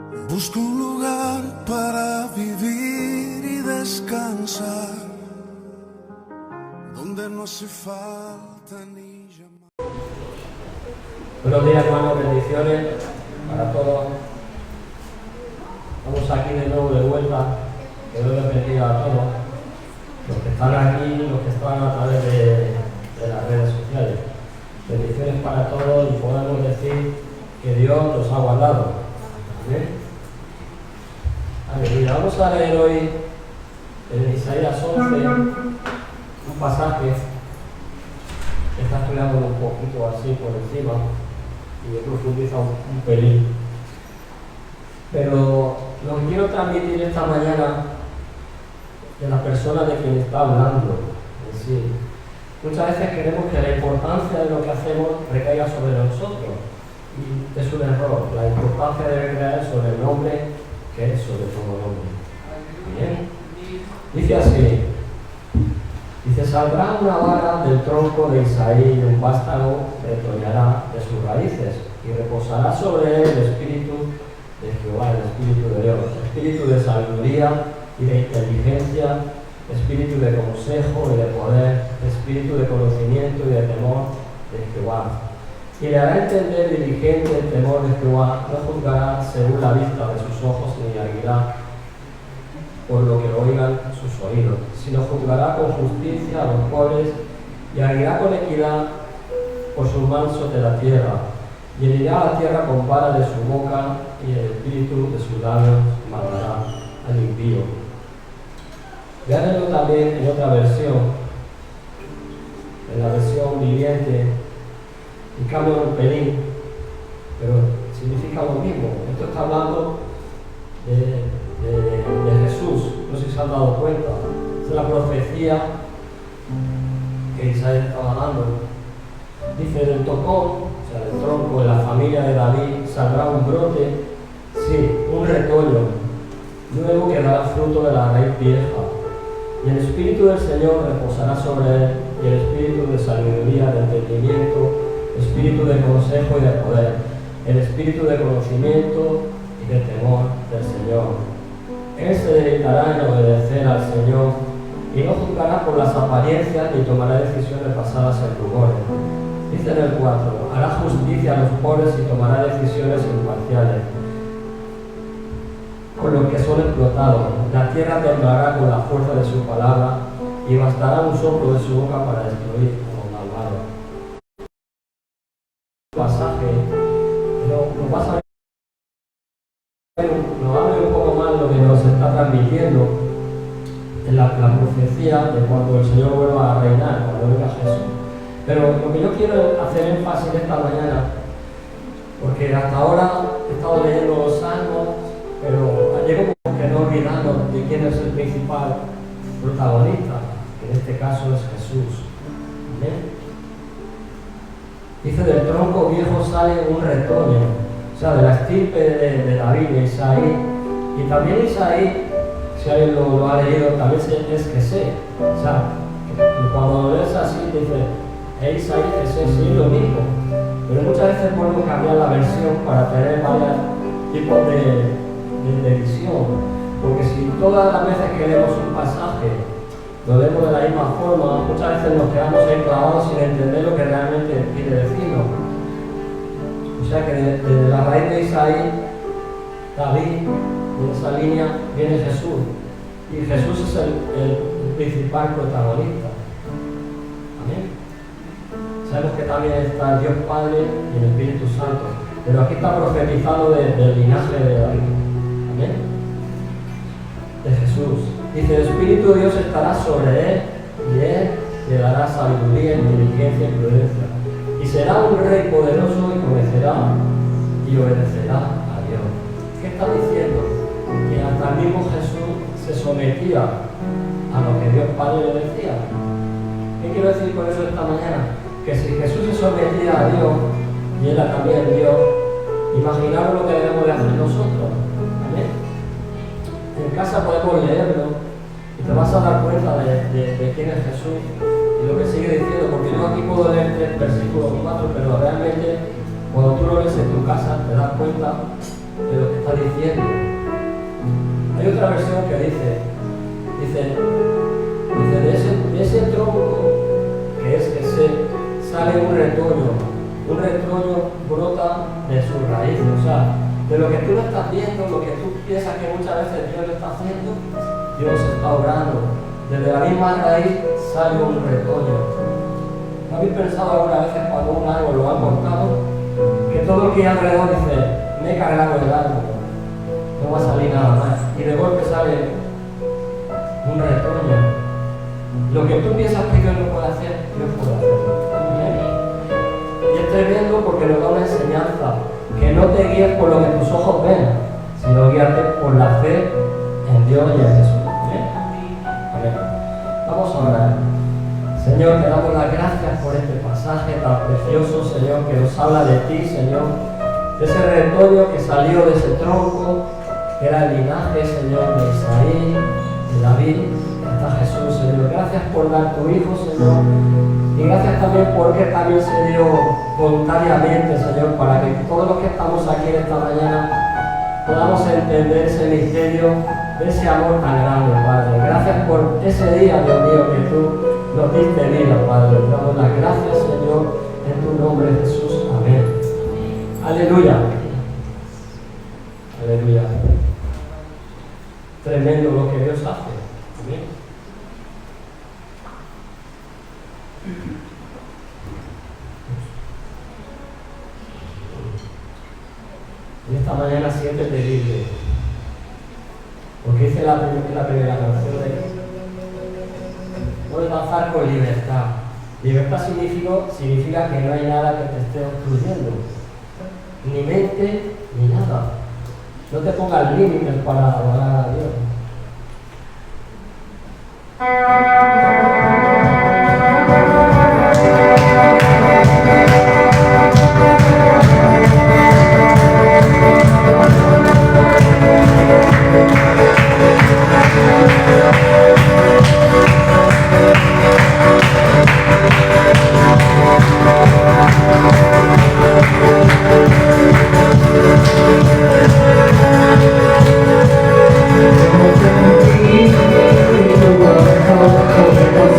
Busco un lugar para vivir y descansar, donde no hace falta ni llamar. Buenos días, hermanos, bendiciones para todos. Estamos aquí de nuevo de vuelta. Que Dios les bendiga a todos, los que están aquí, los que están a través de las redes sociales. Bendiciones para todos y podemos decir que Dios los ha guardado. Amén. Aleluya. Vamos a leer hoy en Isaías 11 un pasaje que está estudiando un poquito así por encima y profundiza un pelín. Pero lo que quiero transmitir esta mañana de la persona de quien está hablando en sí. Muchas veces queremos que la importancia de lo que hacemos recaiga sobre nosotros y es un error. La importancia debe recaer sobre el nombre que es sobre todo nombre. Bien. Dice así. Dice: saldrá una vara del tronco de Isaí y un vástago retoñará de sus raíces y reposará sobre él el espíritu de Jehová, el espíritu de Dios, espíritu de sabiduría y de inteligencia, espíritu de consejo y de poder, espíritu de conocimiento y de temor de Jehová. Y le hará entender diligente el temor de Jehová, no juzgará según la vista de sus ojos ni arguirá por lo que oigan sus oídos, sino juzgará con justicia a los pobres y arguirá con equidad por sus mansos de la tierra, y herirá la tierra con vara de su boca y el espíritu de sus labios matará al impío. Véanlo también en otra versión, en la versión viviente, y cambia un pelín, pero significa lo mismo. Esto está hablando de Jesús, no sé si se han dado cuenta. Es la profecía que Isaías estaba dando. Dice: del tocón, o sea, del tronco de la familia de David, saldrá un brote, sí, un retoño, luego que dará fruto de la raíz vieja. Y el Espíritu del Señor reposará sobre él, y el Espíritu de sabiduría, de entendimiento, Espíritu de consejo y de poder, el Espíritu de conocimiento y de temor del Señor. Él se dedicará en obedecer al Señor y no juzgará por las apariencias ni tomará decisiones basadas en rumores. Dice en el 4: hará justicia a los pobres y tomará decisiones imparciales con los que son explotados. La tierra temblará con la fuerza de su palabra y bastará un soplo de su boca para destruir a los malvados. Pasaje nos abre un poco más lo que nos está transmitiendo en la profecía de cuando el Señor vuelva a reinar, cuando venga Jesús. Pero lo que yo quiero hacer énfasis esta mañana, porque hasta ahora he estado leyendo los salmos, pero llego como que no olvidando de quién es el principal protagonista, que en este caso es Jesús. ¿Amén? Dice: del tronco viejo sale un retoño, o sea, de la estirpe de David, de Isaí. Y también Isaí, si alguien lo ha leído, también es Jesé. O sea, cuando lo lees así, dice: Isaí, Jesé, sí, lo mismo. Pero muchas veces podemos cambiar la versión para tener varios tipos de visión. Porque si todas las veces que leemos un pasaje lo leemos de la misma forma, muchas veces nos quedamos ahí clavados sin entender lo que realmente quiere decirnos. O sea que de la raíz de Isaí, David, en esa línea viene Jesús. Y Jesús es el principal protagonista. Amén. Sabemos que también está el Dios Padre y el Espíritu Santo. Pero aquí está profetizado del linaje de David. Amén. De Jesús. Dice: el Espíritu de Dios estará sobre él y él le dará sabiduría, inteligencia y prudencia. Y será un rey poderoso y conocerá y obedecerá a Dios. ¿Qué está diciendo? Que hasta el mismo Jesús se sometía a lo que Dios Padre le decía. ¿Qué quiero decir con eso esta mañana? Que si Jesús se sometía a Dios y él también a Dios, imaginaros lo que debemos de hacer nosotros. Amén. En casa podemos leerlo y te vas a dar cuenta de quién es Jesús y lo que sigue diciendo, porque yo aquí puedo leer 3 versículos, 4, pero realmente cuando tú lo lees en tu casa te das cuenta de lo que está diciendo. otra versión que dice, de ese tronco que es ese, sale un retoño brota de sus raíces. O sea, de lo que tú no estás viendo, lo que tú piensas que muchas veces Dios lo está haciendo, Dios está obrando. Desde la misma raíz sale un retoño. ¿No habéis pensado algunas veces cuando un árbol lo ha cortado? Que todo lo que hay alrededor dice, me he cargado el árbol, no va a salir nada más. Y de golpe sale un retoño. Lo que tú piensas que Dios no puede hacer, Dios puede hacerlo. Y es tremendo porque nos da una enseñanza, que no te guíes por lo que tus ojos ven, sino guíate por la fe en Dios y en Jesús. Amén. Vamos a orar. Señor, te damos las gracias por este pasaje tan precioso, Señor, que nos habla de ti, Señor, de ese retoño que salió de ese tronco, que era el linaje, Señor, de Isaí, de David, hasta Jesús, Señor. Gracias por dar tu Hijo, Señor, y gracias también porque también se dio voluntariamente, Señor, para que todos los que estamos aquí esta mañana podamos entender ese misterio de ese amor tan grande, Padre. Gracias por ese día, Dios mío, que tú nos diste vida, Padre. Te damos las gracias, Señor, en tu nombre, Jesús. Amén. Aleluya. Aleluya. Tremendo lo que Dios hace. Amén. En esta mañana siempre terrible, porque dice la primera canción de puedes danzar con libertad. Libertad significa que no hay nada que te esté obstruyendo, ni mente, ni nada. No te pongas límites para adorar a Dios. Como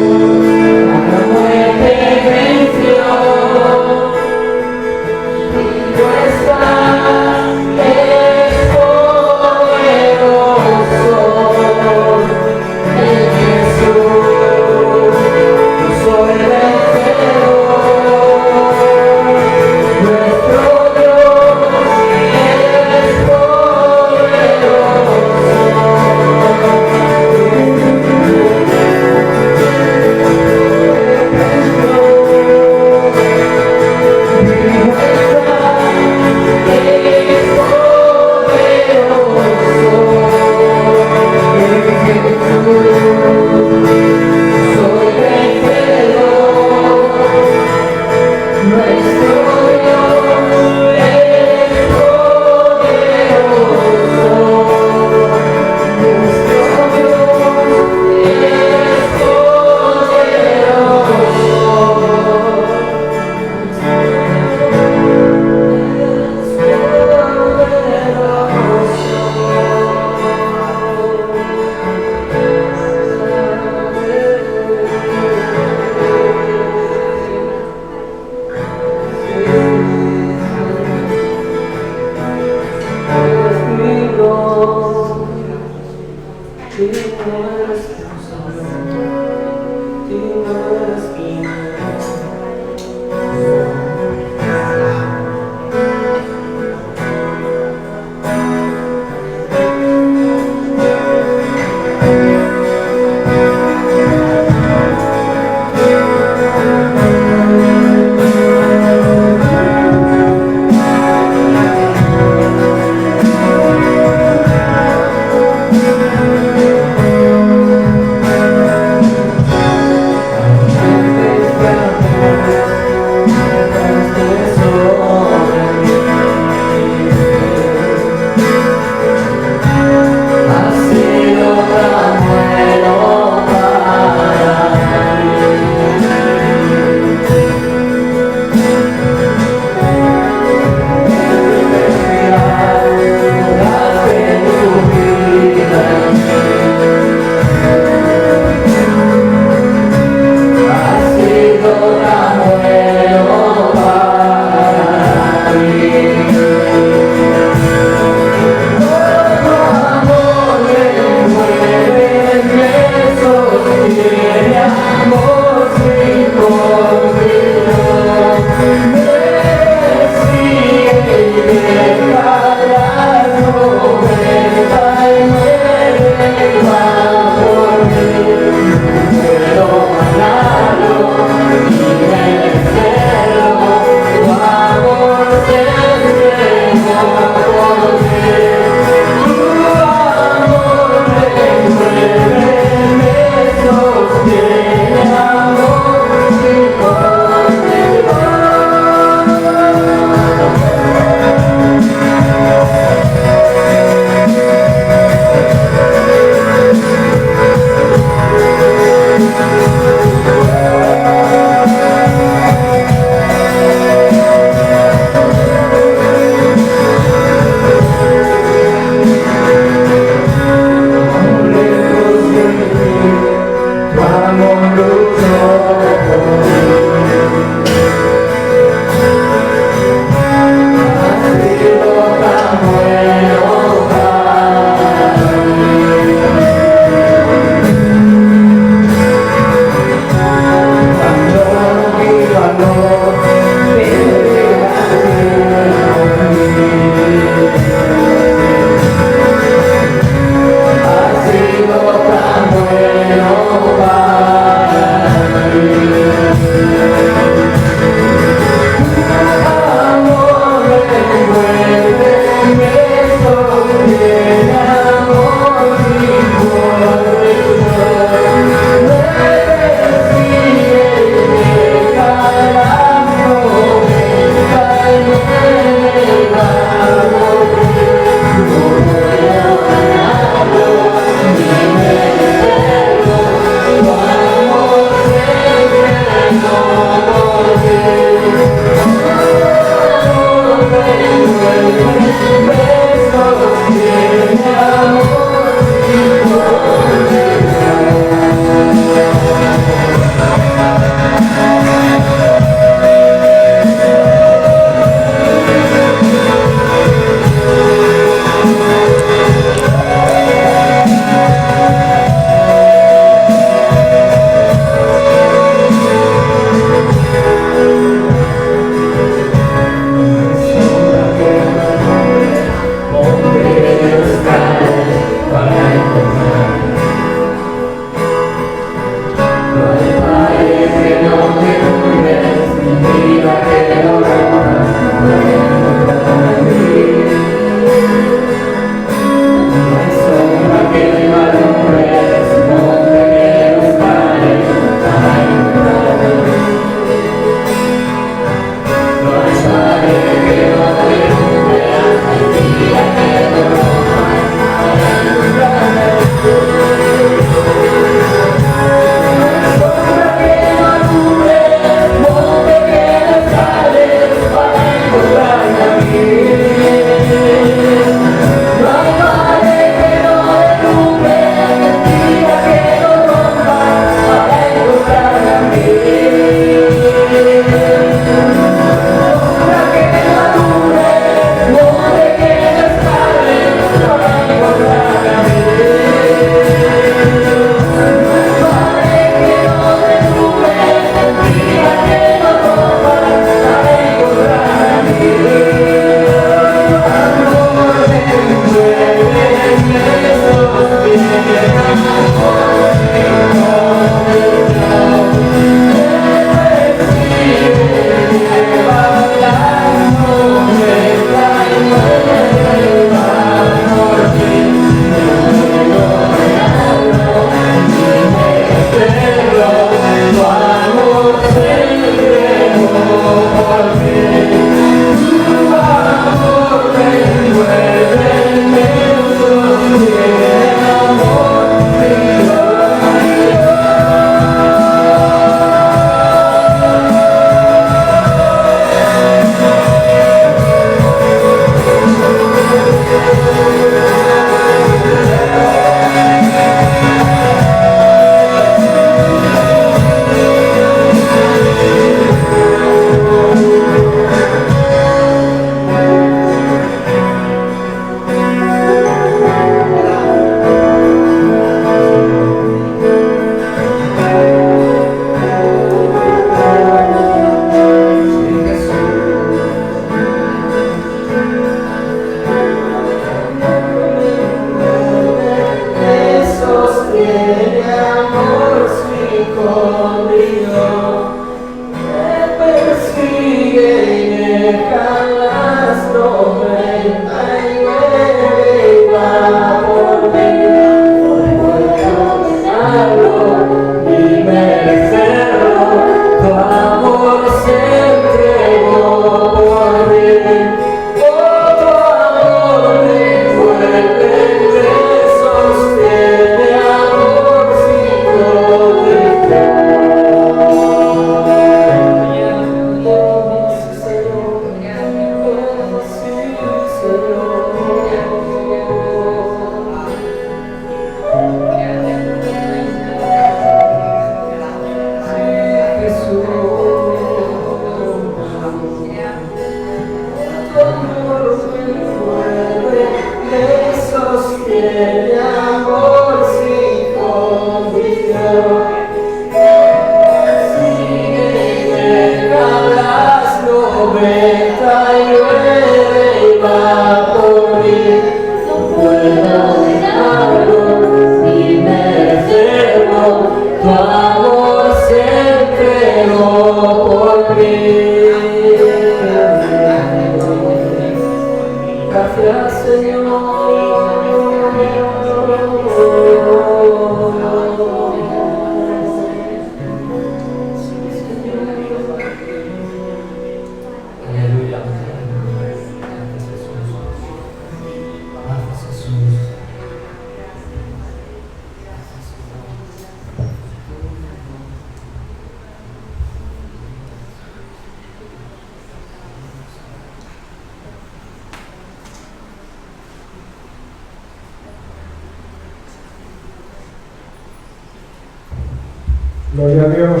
Gloria a Dios.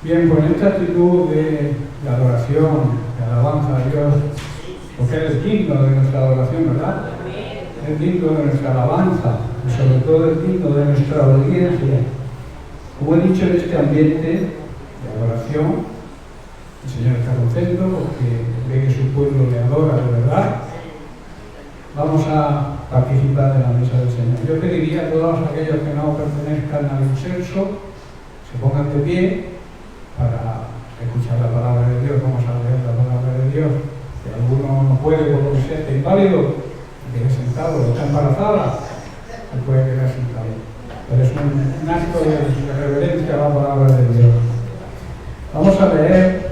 Bien, pues en esta actitud de adoración, de alabanza a Dios, porque Él es digno de nuestra adoración, ¿verdad? Es digno de nuestra alabanza y sobre todo es digno de nuestra obediencia. Como he dicho, en este ambiente de adoración, el Señor está contento porque ve que su pueblo le adora de verdad. Vamos a participar de la mesa del Señor. Yo pediría a todos aquellos que no pertenezcan al incenso se pongan de pie para escuchar la palabra de Dios. Vamos a leer la palabra de Dios. Si alguno no puede, por lo que sea, está inválido, quede sentado, está embarazada, se puede quedar sentado. Pero es un acto de reverencia a la palabra de Dios. Vamos a leer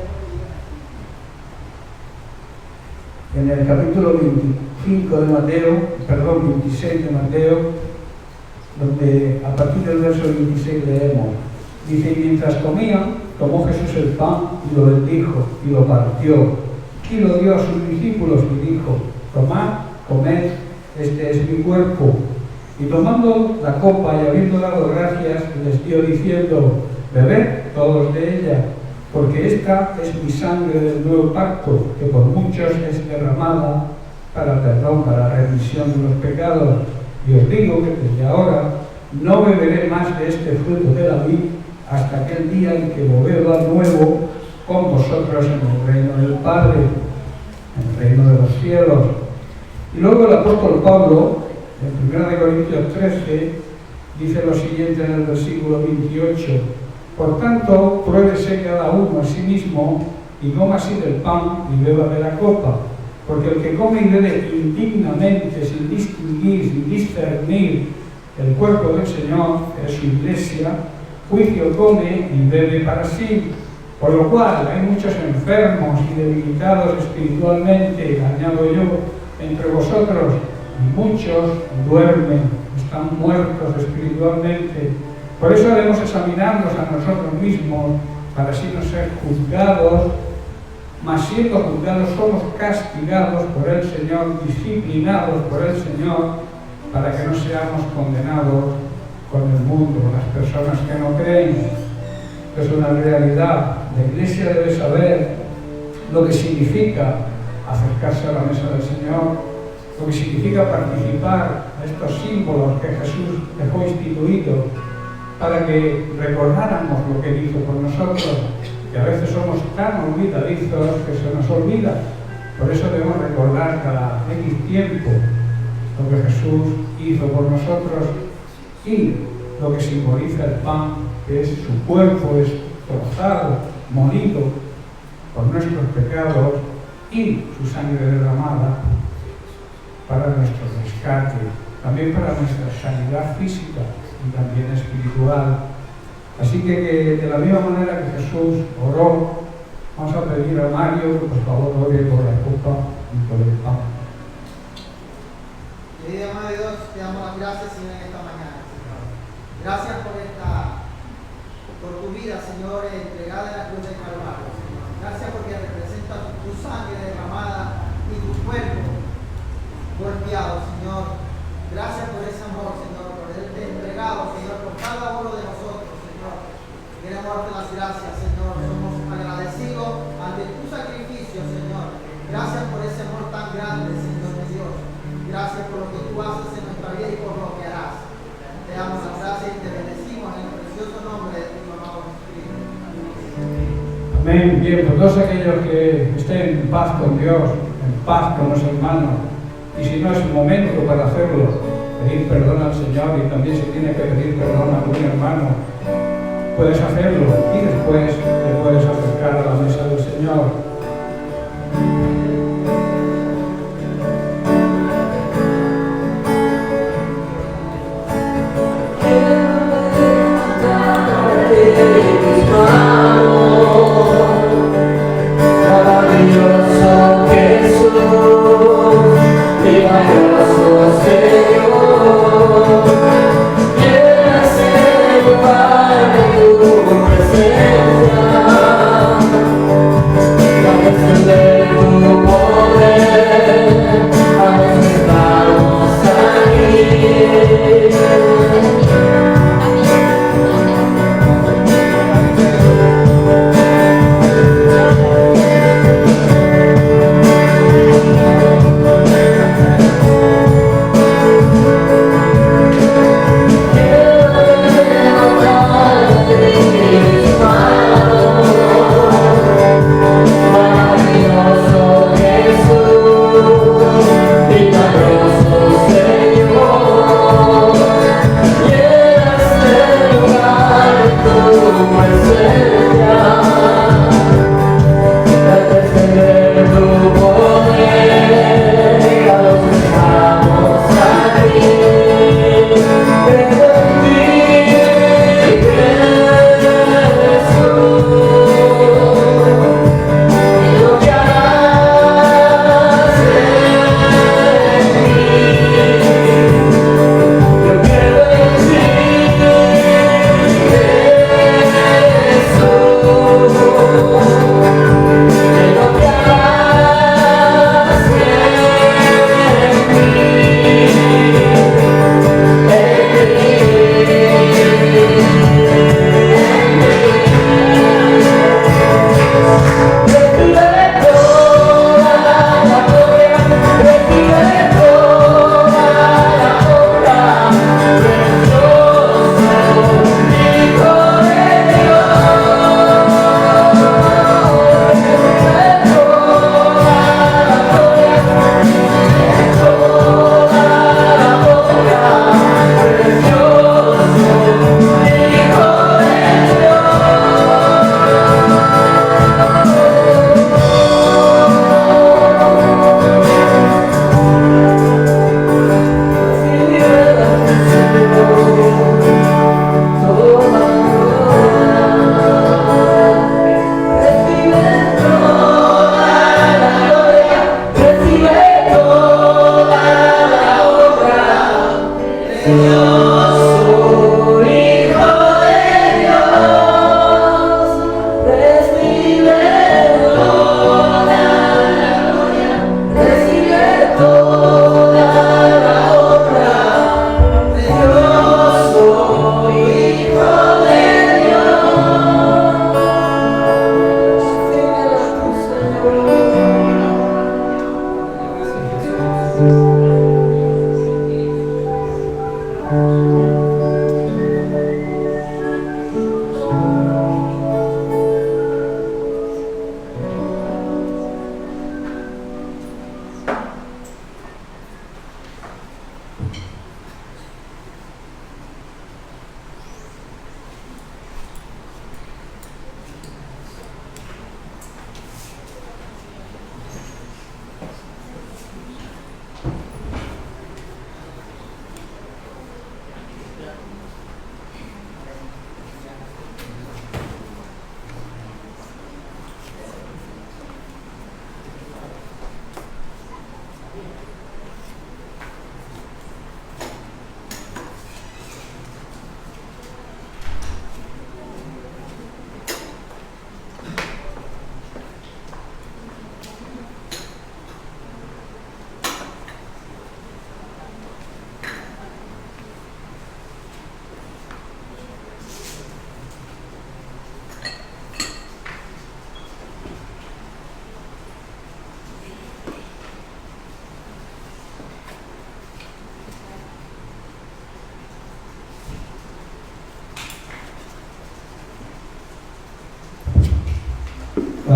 en el capítulo 25 de Mateo, 26 de Mateo, donde a partir del verso 26 leemos. Dice: y mientras comían, tomó Jesús el pan y lo bendijo y lo partió y lo dio a sus discípulos y dijo: tomad, comed, este es mi cuerpo. Y tomando la copa y habiendo dado gracias, les dio diciendo: bebed todos de ella, porque esta es mi sangre del nuevo pacto, que por muchos es derramada para perdón, para remisión de los pecados. Y os digo que desde ahora no beberé más de este fruto de la vid hasta aquel día en que lo beba nuevo con vosotros en el reino del Padre, en el reino de los cielos. Y luego el apóstol Pablo, en 1 Corintios 13, dice lo siguiente en el versículo 28: por tanto, pruébese cada uno a sí mismo y coma así del pan y beba de la copa, porque el que come y bebe indignamente, sin distinguir, sin discernir el cuerpo del Señor, que es su iglesia, juicio come y bebe para sí. Por lo cual hay muchos enfermos y debilitados espiritualmente, añado yo, entre vosotros, y muchos duermen, están muertos espiritualmente. Por eso debemos examinarnos a nosotros mismos para así no ser juzgados, mas siendo juzgados somos castigados por el Señor, disciplinados por el Señor, para que no seamos condenados con el mundo, las personas que no creen. Es una realidad. La Iglesia debe saber lo que significa acercarse a la mesa del Señor, lo que significa participar de estos símbolos que Jesús dejó instituidos para que recordáramos lo que hizo por nosotros, que a veces somos tan olvidadizos que se nos olvida. Por eso debemos recordar cada X tiempo lo que Jesús hizo por nosotros y lo que simboliza el pan, que es su cuerpo, es trozado, molido, por nuestros pecados y su sangre derramada para nuestro rescate, también para nuestra sanidad física y también espiritual. Así que de la misma manera que Jesús oró, vamos a pedir a Mario que por favor ore por la copa y por el pan. Querida Madre de Dios, te damos las gracias, Señor, en esta mañana, Señor. Gracias por tu vida, Señor, entregada en la cruz del Calvario, Señor. Gracias porque representa tu sangre derramada y tu cuerpo golpeado, Señor. Gracias por ese amor, Señor, por haberte entregado, Señor, por cada uno de nosotros, Señor. Queremos darte las gracias, Señor. Somos agradecidos ante tu sacrificio, Señor. Gracias por ese amor tan grande, Señor de Dios. Gracias por lo que tú haces en nuestra vida y por lo que harás. Te damos las gracias y te bendecimos en el precioso nombre de tu amado Jesucristo. Amén. Bien, por todos aquellos que estén en paz con Dios, en paz con los hermanos, y si no es el momento para hacerlo, pedir perdón al Señor, y también si tiene que pedir perdón a algún hermano, puedes hacerlo y después te puedes acercar a la mesa del Señor.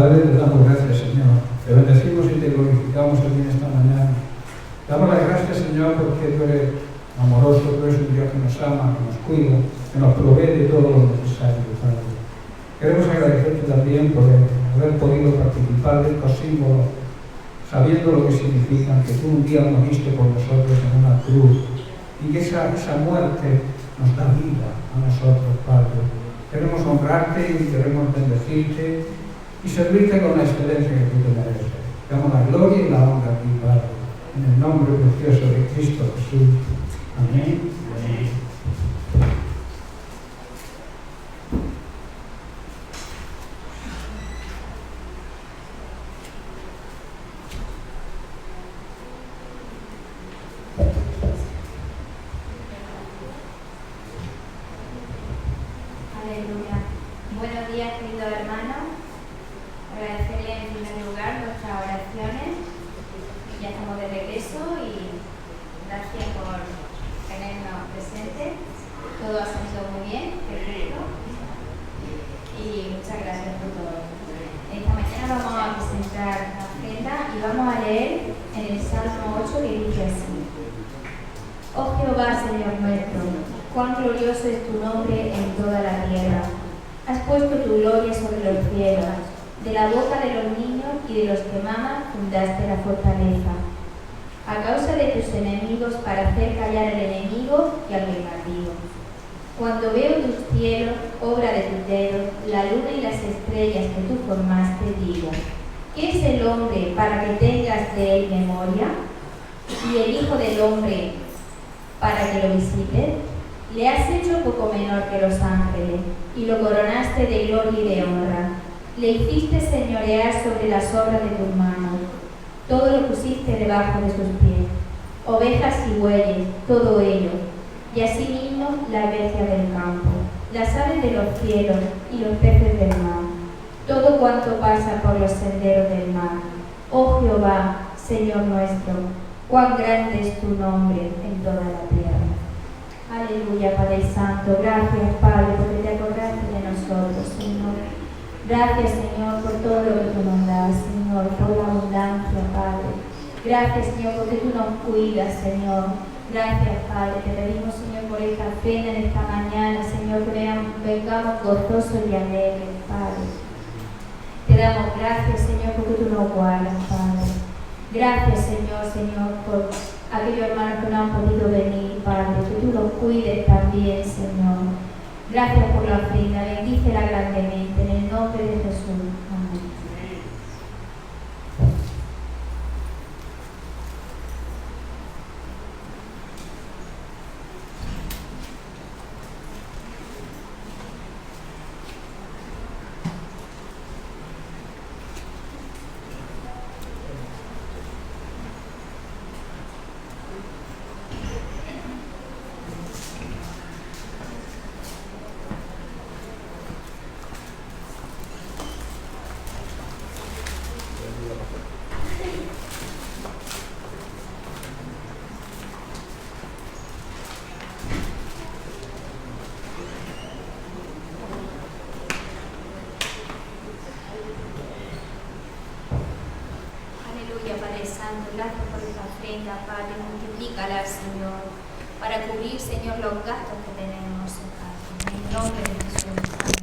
Padre, te damos gracias, Señor. Te bendecimos y te glorificamos aquí en esta mañana. Te damos las gracias, Señor, porque tú eres amoroso, tú eres un Dios que nos ama, que nos cuida, que nos provee de todo lo necesario, Padre. Queremos agradecerte también por haber podido participar de estos símbolos, sabiendo lo que significan, que tú un día moriste por nosotros en una cruz y que esa muerte nos da vida a nosotros, Padre. Queremos honrarte y queremos bendecirte y servirte con la excelencia que tú te mereces. Te damos la gloria y la honra a ti, Padre, en el nombre precioso de Cristo Jesús. Amén. Amén. Aleluya. Buenos días, queridos hermanos. Agradecerles en primer lugar nuestras oraciones. Ya estamos de regreso y gracias por tenernos presentes. Todo ha salido muy bien, perfecto. Y muchas gracias por todo. Esta mañana vamos a presentar la agenda y vamos a leer en el Salmo 8 que dice así: Oh Jehová, Señor nuestro, cuán glorioso es tu nombre en toda la tierra. Has puesto tu gloria sobre los cielos. De la boca de los niños y de los que maman fundaste la fortaleza. A causa de tus enemigos, para hacer callar al enemigo y al vengativo. Cuando veo tus cielos, obra de tus dedos, la luna y las estrellas que tú formaste, digo: ¿qué es el hombre para que tengas de él memoria? Y el hijo del hombre para que lo visites. Le has hecho poco menor que los ángeles, y lo coronaste de gloria y de honra. Le hiciste señorear sobre las obras de tus manos. Todo lo pusiste debajo de sus pies. Ovejas y bueyes, todo ello, y asimismo las bestias del campo, las aves de los cielos y los peces del mar, todo cuanto pasa por los senderos del mar. Oh Jehová, Señor nuestro, cuán grande es tu nombre en toda la tierra. Aleluya, Padre Santo. Gracias, Padre, porque te acordaste de nosotros, Señor. Gracias, Señor, por todo lo que tú nos das, Señor, por la abundancia, Padre. Gracias, Señor, porque tú nos cuidas, Señor. Gracias, Padre. Te pedimos, Señor, por esta cena en esta mañana, Señor, que vengamos gozosos y alegres, Padre. Te damos gracias, Señor, porque tú nos guardas, Padre. Gracias, Señor, por aquellos hermanos que no han podido venir, Padre, que tú los cuides también, Señor. Gracias por la ofrenda, bendícela grandemente, en el nombre de Jesús. Amén. Gracias por esta ofrenda, Padre, multiplícala, Señor, para cubrir, Señor, los gastos que tenemos, Padre, en el nombre de Jesús. Amén.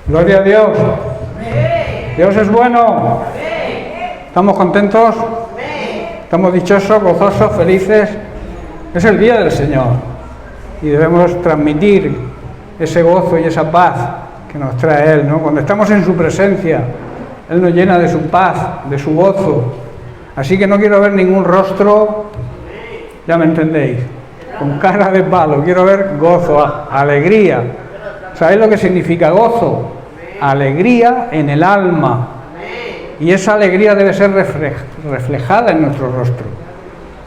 Gloria a Dios. Dios es bueno. ¿Estamos contentos? ¿Estamos dichosos, gozosos, felices? Es el día del Señor y debemos transmitir ese gozo y esa paz que nos trae Él, ¿no? Cuando estamos en su presencia, Él nos llena de su paz, de su gozo. Así que no quiero ver ningún rostro, ya me entendéis, con cara de palo. Quiero ver gozo, alegría. ¿Sabéis lo que significa gozo? Alegría en el alma. Y esa alegría debe ser reflejada en nuestro rostro.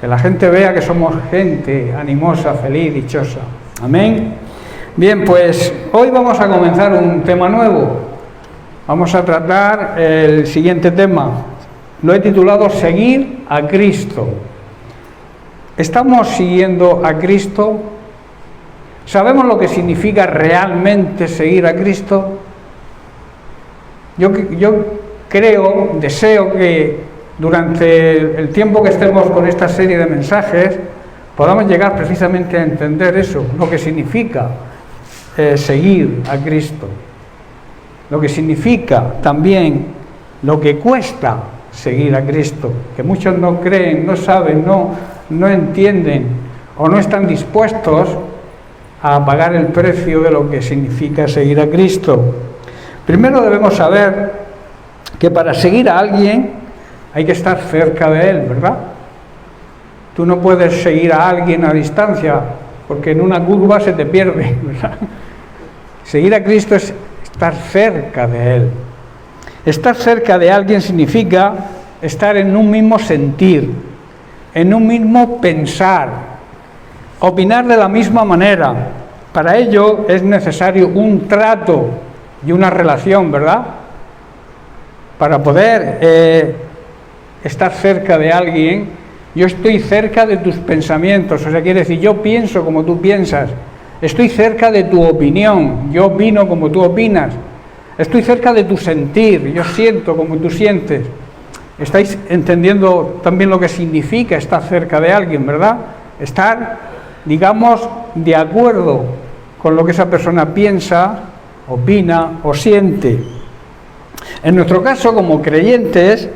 Que la gente vea que somos gente animosa, feliz, dichosa. Amén. Bien, pues hoy vamos a comenzar un tema nuevo. Vamos a tratar el siguiente tema. Lo he titulado Seguir a Cristo. ¿Estamos siguiendo a Cristo? ¿Sabemos lo que significa realmente seguir a Cristo? Yo creo, deseo que durante el tiempo que estemos con esta serie de mensajes podamos llegar precisamente a entender eso, lo que significa seguir a Cristo, lo que significa también lo que cuesta seguir a Cristo, que muchos no creen, no saben, no entienden o no están dispuestos a pagar el precio de lo que significa seguir a Cristo. Primero debemos saber que para seguir a alguien hay que estar cerca de él, ¿verdad? Tú no puedes seguir a alguien a distancia, porque en una curva se te pierde, ¿verdad? Seguir a Cristo es estar cerca de Él. Estar cerca de alguien significa estar en un mismo sentir, en un mismo pensar, opinar de la misma manera. Para ello es necesario un trato y una relación, ¿verdad? Para poder estar cerca de alguien, yo estoy cerca de tus pensamientos, o sea, quiere decir, yo pienso como tú piensas, estoy cerca de tu opinión, yo opino como tú opinas, estoy cerca de tu sentir, yo siento como tú sientes. Estáis entendiendo también lo que significa estar cerca de alguien, ¿verdad? Estar, digamos, de acuerdo con lo que esa persona piensa, opina o siente. En nuestro caso, como creyentes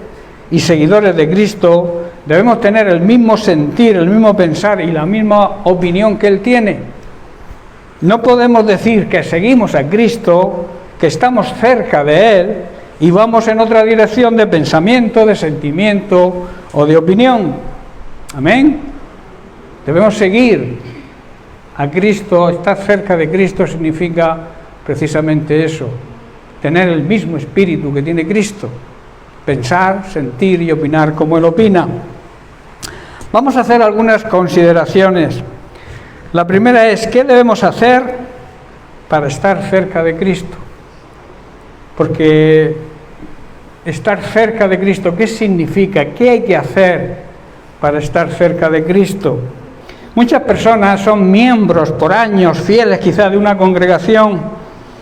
y seguidores de Cristo, debemos tener el mismo sentir, el mismo pensar y la misma opinión que Él tiene. No podemos decir que seguimos a Cristo, que estamos cerca de Él y vamos en otra dirección de pensamiento, de sentimiento o de opinión. Amén. Debemos seguir a Cristo. Estar cerca de Cristo significa precisamente eso, tener el mismo espíritu que tiene Cristo, pensar, sentir y opinar como Él opina. Vamos a hacer algunas consideraciones. La primera es, ¿qué debemos hacer para estar cerca de Cristo? Porque estar cerca de Cristo, ¿qué significa? ¿Qué hay que hacer para estar cerca de Cristo? Muchas personas son miembros por años, fieles quizá de una congregación,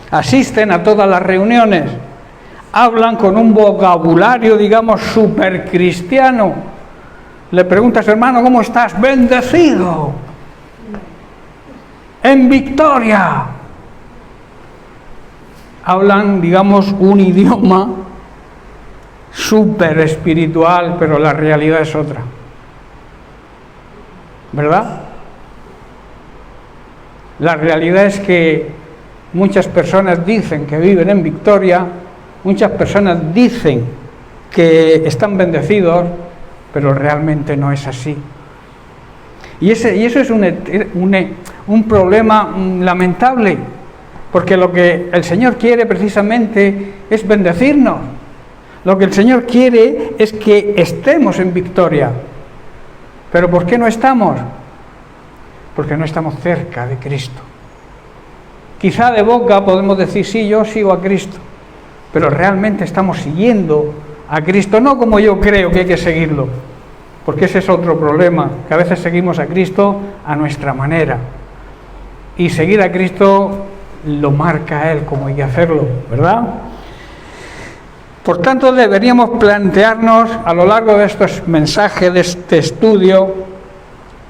asisten a todas las reuniones, hablan con un vocabulario, digamos, súper cristiano. Le preguntas, hermano, ¿cómo estás? Bendecido. En victoria. Hablan, digamos, un idioma súper espiritual, pero la realidad es otra. ¿Verdad? La realidad es que muchas personas dicen que viven en victoria, muchas personas dicen que están bendecidos, pero realmente no es así. Y eso es un problema lamentable, porque lo que el Señor quiere precisamente es bendecirnos. Lo que el Señor quiere es que estemos en victoria. ¿Pero por qué no estamos? Porque no estamos cerca de Cristo. Quizá de boca podemos decir, sí, yo sigo a Cristo, pero realmente estamos siguiendo a Cristo, no como yo creo que hay que seguirlo, porque ese es otro problema, que a veces seguimos a Cristo a nuestra manera, y seguir a Cristo lo marca a Él como hay que hacerlo, ¿verdad? Por tanto, deberíamos plantearnos a lo largo de estos mensajes, de este estudio,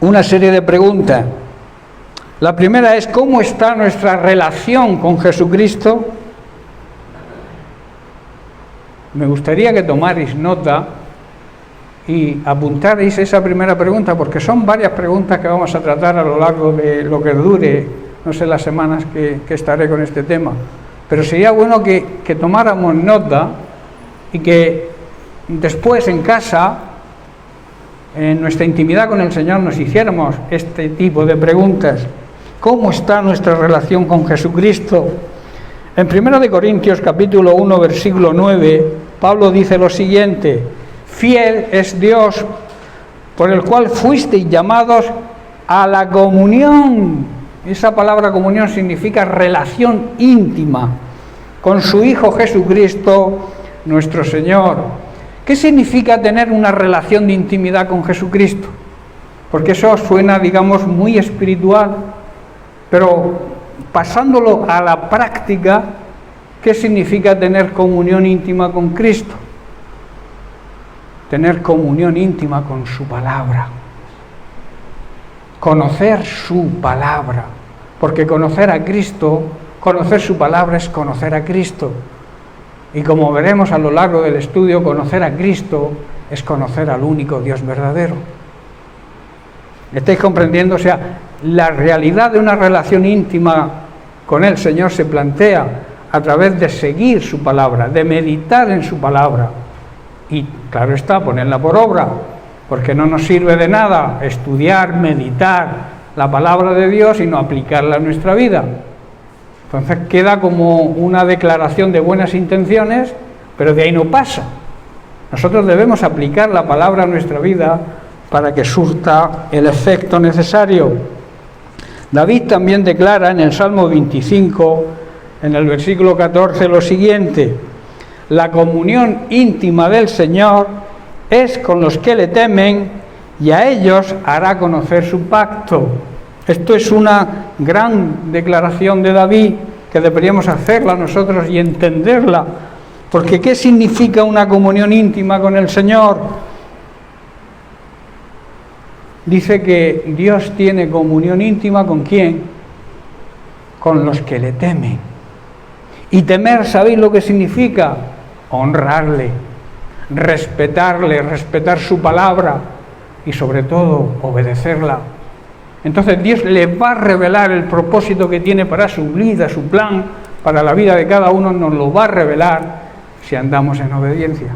una serie de preguntas. La primera es, ¿cómo está nuestra relación con Jesucristo? me gustaría que tomarais nota y apuntarais esa primera pregunta, porque son varias preguntas que vamos a tratar a lo largo de lo que dure, no sé, las semanas que estaré con este tema. Pero sería bueno que tomáramos nota y que después en casa, en nuestra intimidad con el Señor, nos hiciéramos este tipo de preguntas. ¿Cómo está nuestra relación con Jesucristo? En 1 Corintios capítulo 1, versículo 9, Pablo dice lo siguiente: fiel es Dios, por el cual fuisteis llamados a la comunión. Esa palabra comunión significa relación íntima con su Hijo Jesucristo, nuestro Señor. ¿Qué significa tener una relación de intimidad con Jesucristo? Porque eso suena, digamos, muy espiritual, pero pasándolo a la práctica, ¿qué significa tener comunión íntima con Cristo? Tener comunión íntima con su palabra, conocer su palabra, porque conocer a Cristo, conocer su palabra es conocer a Cristo. Y como veremos a lo largo del estudio, conocer a Cristo es conocer al único Dios verdadero. ¿Estáis comprendiendo? O sea, la realidad de una relación íntima con el Señor se plantea a través de seguir su palabra, de meditar en su palabra. Y claro está, ponerla por obra, porque no nos sirve de nada estudiar, meditar la palabra de Dios y no aplicarla a nuestra vida. Entonces queda como una declaración de buenas intenciones, pero de ahí no pasa. Nosotros debemos aplicar la palabra a nuestra vida para que surta el efecto necesario. David también declara en el Salmo 25, en el versículo 14, lo siguiente: la comunión íntima del Señor es con los que le temen, y a ellos hará conocer su pacto. Esto es una gran declaración de David que deberíamos hacerla nosotros y entenderla, porque ¿qué significa una comunión íntima con el Señor? Dice que Dios tiene comunión íntima ¿con quién? Con los que le temen. Y temer, ¿sabéis lo que significa? Honrarle, respetar su palabra y sobre todo obedecerla. Entonces Dios le va a revelar el propósito que tiene para su vida, su plan, para la vida de cada uno, nos lo va a revelar si andamos en obediencia,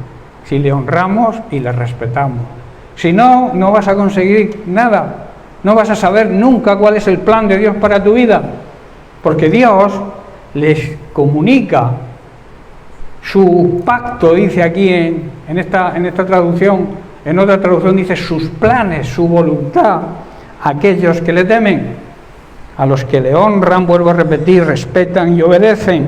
si le honramos y le respetamos. Si no, no vas a conseguir nada, no vas a saber nunca cuál es el plan de Dios para tu vida, porque Dios les comunica su pacto, dice aquí en esta traducción, en otra traducción dice sus planes, su voluntad, a aquellos que le temen, a los que le honran, vuelvo a repetir, respetan y obedecen.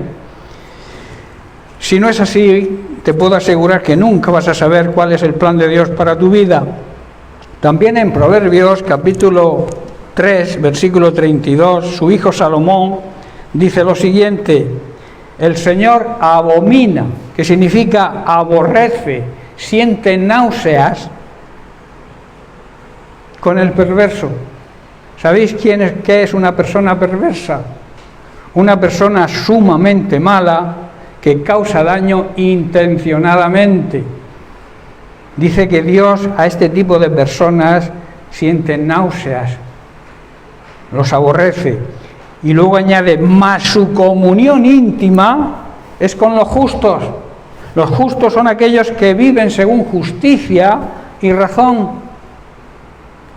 Si no es así, te puedo asegurar que nunca vas a saber cuál es el plan de Dios para tu vida. También en Proverbios capítulo 3, versículo 32, su hijo Salomón dice lo siguiente: el Señor abomina, que significa aborrece, siente náuseas con el perverso. ¿Sabéis qué es una persona perversa? Una persona sumamente mala que causa daño intencionadamente. Dice que Dios a este tipo de personas siente náuseas, los aborrece. Y luego añade, más su comunión íntima es con los justos. Los justos son aquellos que viven según justicia y razón,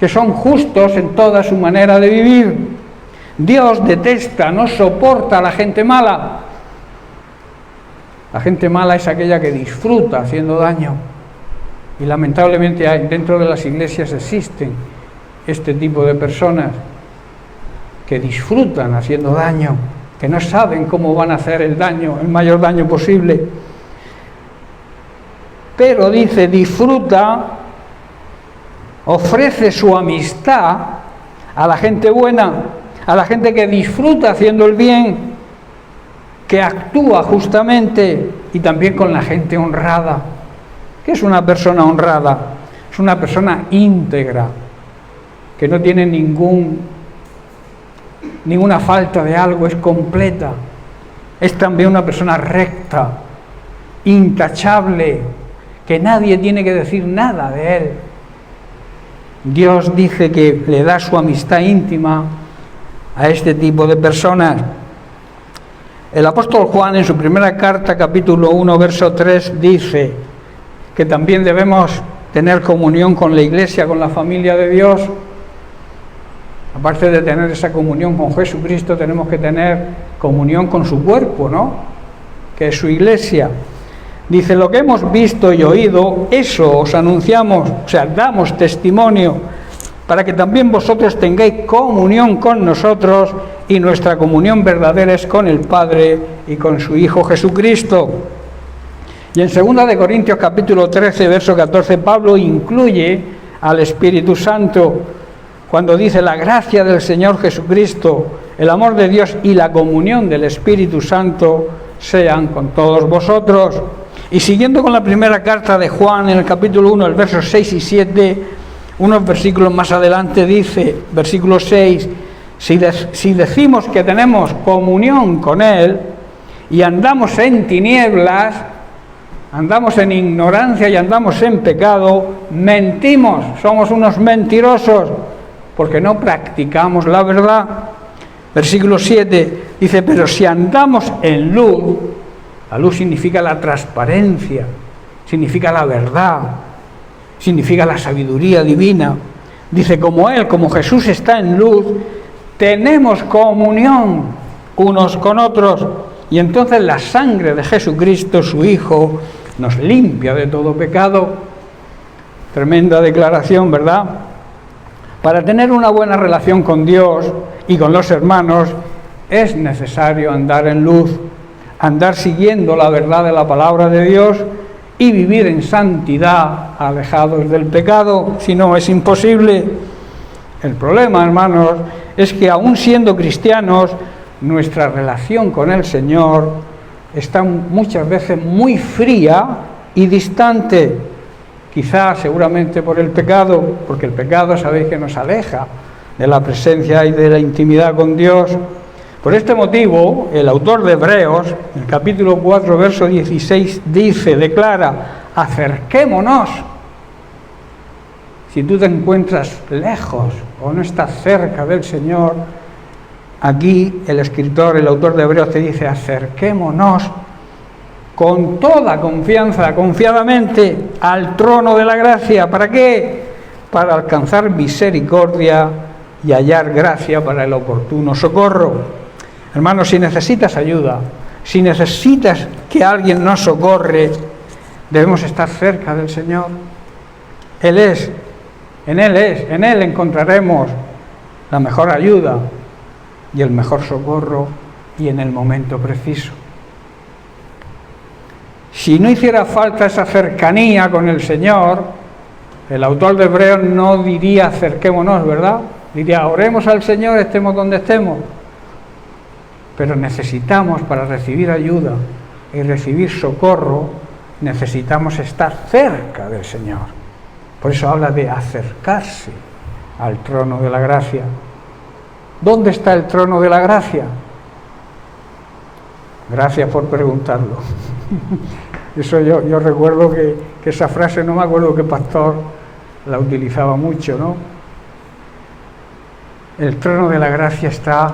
que son justos en toda su manera de vivir. Dios detesta, no soporta a la gente mala. La gente mala es aquella que disfruta haciendo daño. Y lamentablemente dentro de las iglesias existen este tipo de personas que disfrutan haciendo daño, que no saben cómo van a hacer el daño, el mayor daño posible. Pero dice, disfruta, ofrece su amistad a la gente buena, a la gente que disfruta haciendo el bien, que actúa justamente, y también con la gente honrada. ¿Qué es una persona honrada? Es una persona íntegra, que no tiene ninguna falta de algo, es completa. Es también una persona recta, intachable, que nadie tiene que decir nada de él. Dios dice que le da su amistad íntima a este tipo de personas. El apóstol Juan en su primera carta, capítulo 1, verso 3, dice que también debemos tener comunión con la iglesia, con la familia de Dios. Aparte de tener esa comunión con Jesucristo, tenemos que tener comunión con su cuerpo, ¿no? Que es su iglesia. Dice, lo que hemos visto y oído, eso os anunciamos, o sea, damos testimonio, para que también vosotros tengáis comunión con nosotros, y nuestra comunión verdadera es con el Padre y con su Hijo Jesucristo. Y en 2 de Corintios capítulo 13, verso 14, Pablo incluye al Espíritu Santo cuando dice, la gracia del Señor Jesucristo, el amor de Dios y la comunión del Espíritu Santo sean con todos vosotros. Y siguiendo con la primera carta de Juan, en el capítulo 1, el verso 6 y 7, unos versículos más adelante dice, versículo 6, si decimos que tenemos comunión con Él y andamos en tinieblas, andamos en ignorancia y andamos en pecado, mentimos, somos unos mentirosos, porque no practicamos la verdad. Versículo 7 dice, pero si andamos en luz, la luz significa la transparencia, significa la verdad, significa la sabiduría divina. Dice, como Él, como Jesús está en luz, tenemos comunión unos con otros, y entonces la sangre de Jesucristo, su Hijo, nos limpia de todo pecado. Tremenda declaración, ¿verdad? Para tener una buena relación con Dios y con los hermanos, es necesario andar en luz, andar siguiendo la verdad de la palabra de Dios y vivir en santidad, alejados del pecado, si no es imposible. El problema, hermanos, es que aún siendo cristianos, nuestra relación con el Señor está muchas veces muy fría y distante, quizás seguramente por el pecado, porque el pecado sabéis que nos aleja de la presencia y de la intimidad con Dios. Por este motivo, el autor de Hebreos, en el capítulo 4, verso 16, declara, acerquémonos. Si tú te encuentras lejos o no estás cerca del Señor, aquí el escritor, el autor de Hebreos te dice, acerquémonos con toda confianza, confiadamente, al trono de la gracia. ¿Para qué? Para alcanzar misericordia y hallar gracia para el oportuno socorro. Hermanos, si necesitas ayuda, si necesitas que alguien nos socorre, debemos estar cerca del Señor. Él es, en Él encontraremos la mejor ayuda y el mejor socorro, y en el momento preciso. Si no hiciera falta esa cercanía con el Señor, el autor de Hebreos no diría acerquémonos, ¿verdad? Diría, oremos al Señor, estemos donde estemos. Pero necesitamos, para recibir ayuda y recibir socorro, necesitamos estar cerca del Señor. Por eso habla de acercarse al trono de la gracia. ¿Dónde está el trono de la gracia? Gracias por preguntarlo. Eso yo recuerdo que esa frase, no me acuerdo qué pastor la utilizaba mucho, ¿no? El trono de la gracia está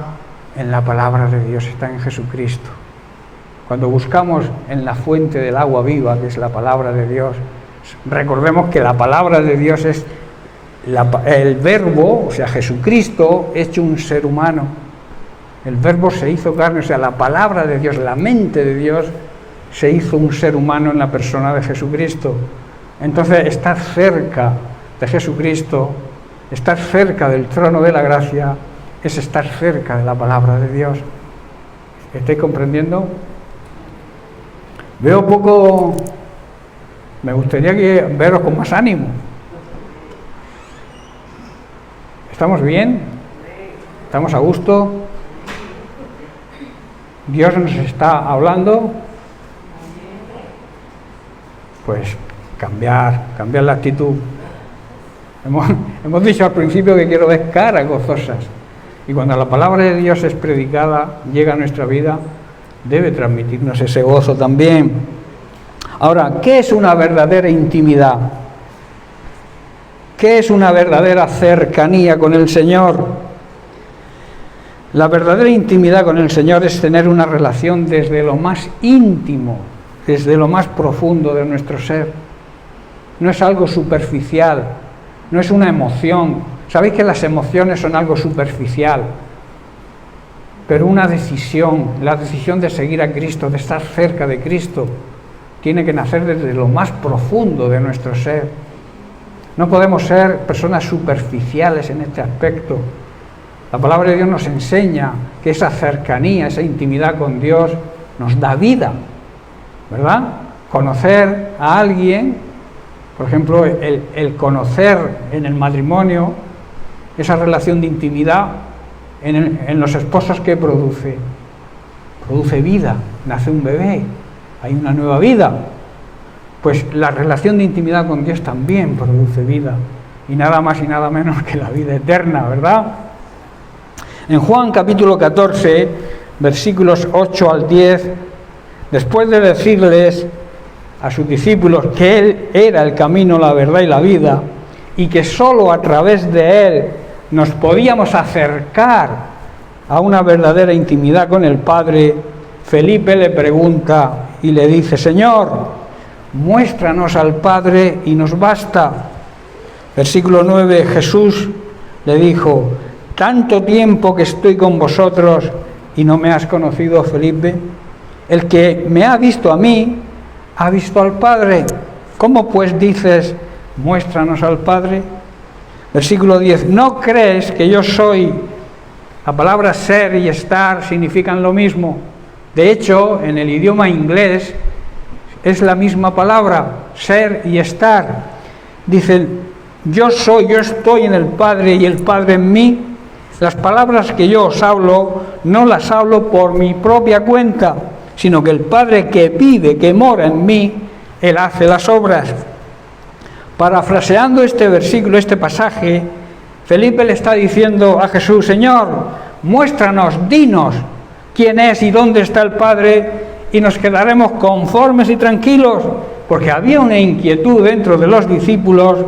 en la palabra de Dios, está en Jesucristo. Cuando buscamos en la fuente del agua viva, que es la palabra de Dios, recordemos que la palabra de Dios es el verbo, o sea, Jesucristo hecho un ser humano. El verbo se hizo carne, o sea, la palabra de Dios, la mente de Dios se hizo un ser humano en la persona de Jesucristo. Entonces, estar cerca de Jesucristo, estar cerca del trono de la gracia, es estar cerca de la palabra de Dios. ¿Estáis comprendiendo? Veo poco... Me gustaría veros con más ánimo. ¿Estamos bien? ¿Estamos a gusto? ¿Dios nos está hablando? Pues cambiar la actitud. Hemos dicho al principio que quiero ver caras gozosas. Y cuando la palabra de Dios es predicada, llega a nuestra vida, debe transmitirnos ese gozo también. Ahora, ¿qué es una verdadera intimidad? ¿Qué es una verdadera cercanía con el Señor? La verdadera intimidad con el Señor es tener una relación desde lo más íntimo, desde lo más profundo de nuestro ser. No es algo superficial, no es una emoción. Sabéis que las emociones son algo superficial, pero una decisión, la decisión de seguir a Cristo, de estar cerca de Cristo, tiene que nacer desde lo más profundo de nuestro ser. No podemos ser personas superficiales en este aspecto. La palabra de Dios nos enseña que esa cercanía, esa intimidad con Dios nos da vida, ¿verdad? Conocer a alguien, por ejemplo, el conocer en el matrimonio, esa relación de intimidad en los esposos que produce vida, nace un bebé, hay una nueva vida. Pues la relación de intimidad con Dios también produce vida, y nada más y nada menos que la vida eterna, ¿verdad? En Juan capítulo 14, versículos 8 al 10, después de decirles a sus discípulos que Él era el camino, la verdad y la vida, y que sólo a través de Él nos podíamos acercar a una verdadera intimidad con el Padre, Felipe le pregunta y le dice: Señor, muéstranos al Padre y nos basta. Versículo 9, Jesús le dijo: ¿tanto tiempo que estoy con vosotros y no me has conocido, Felipe? El que me ha visto a mí, ha visto al Padre. ¿Cómo pues dices, muéstranos al Padre? Versículo 10, ¿no crees que yo soy? La palabra ser y estar significan lo mismo. De hecho, en el idioma inglés es la misma palabra, ser y estar. Dicen, yo soy, yo estoy en el Padre y el Padre en mí. Las palabras que yo os hablo, no las hablo por mi propia cuenta, sino que el Padre que vive, que mora en mí, Él hace las obras. Parafraseando este versículo, este pasaje, Felipe le está diciendo a Jesús: Señor, muéstranos, dinos quién es y dónde está el Padre, y nos quedaremos conformes y tranquilos, porque había una inquietud dentro de los discípulos,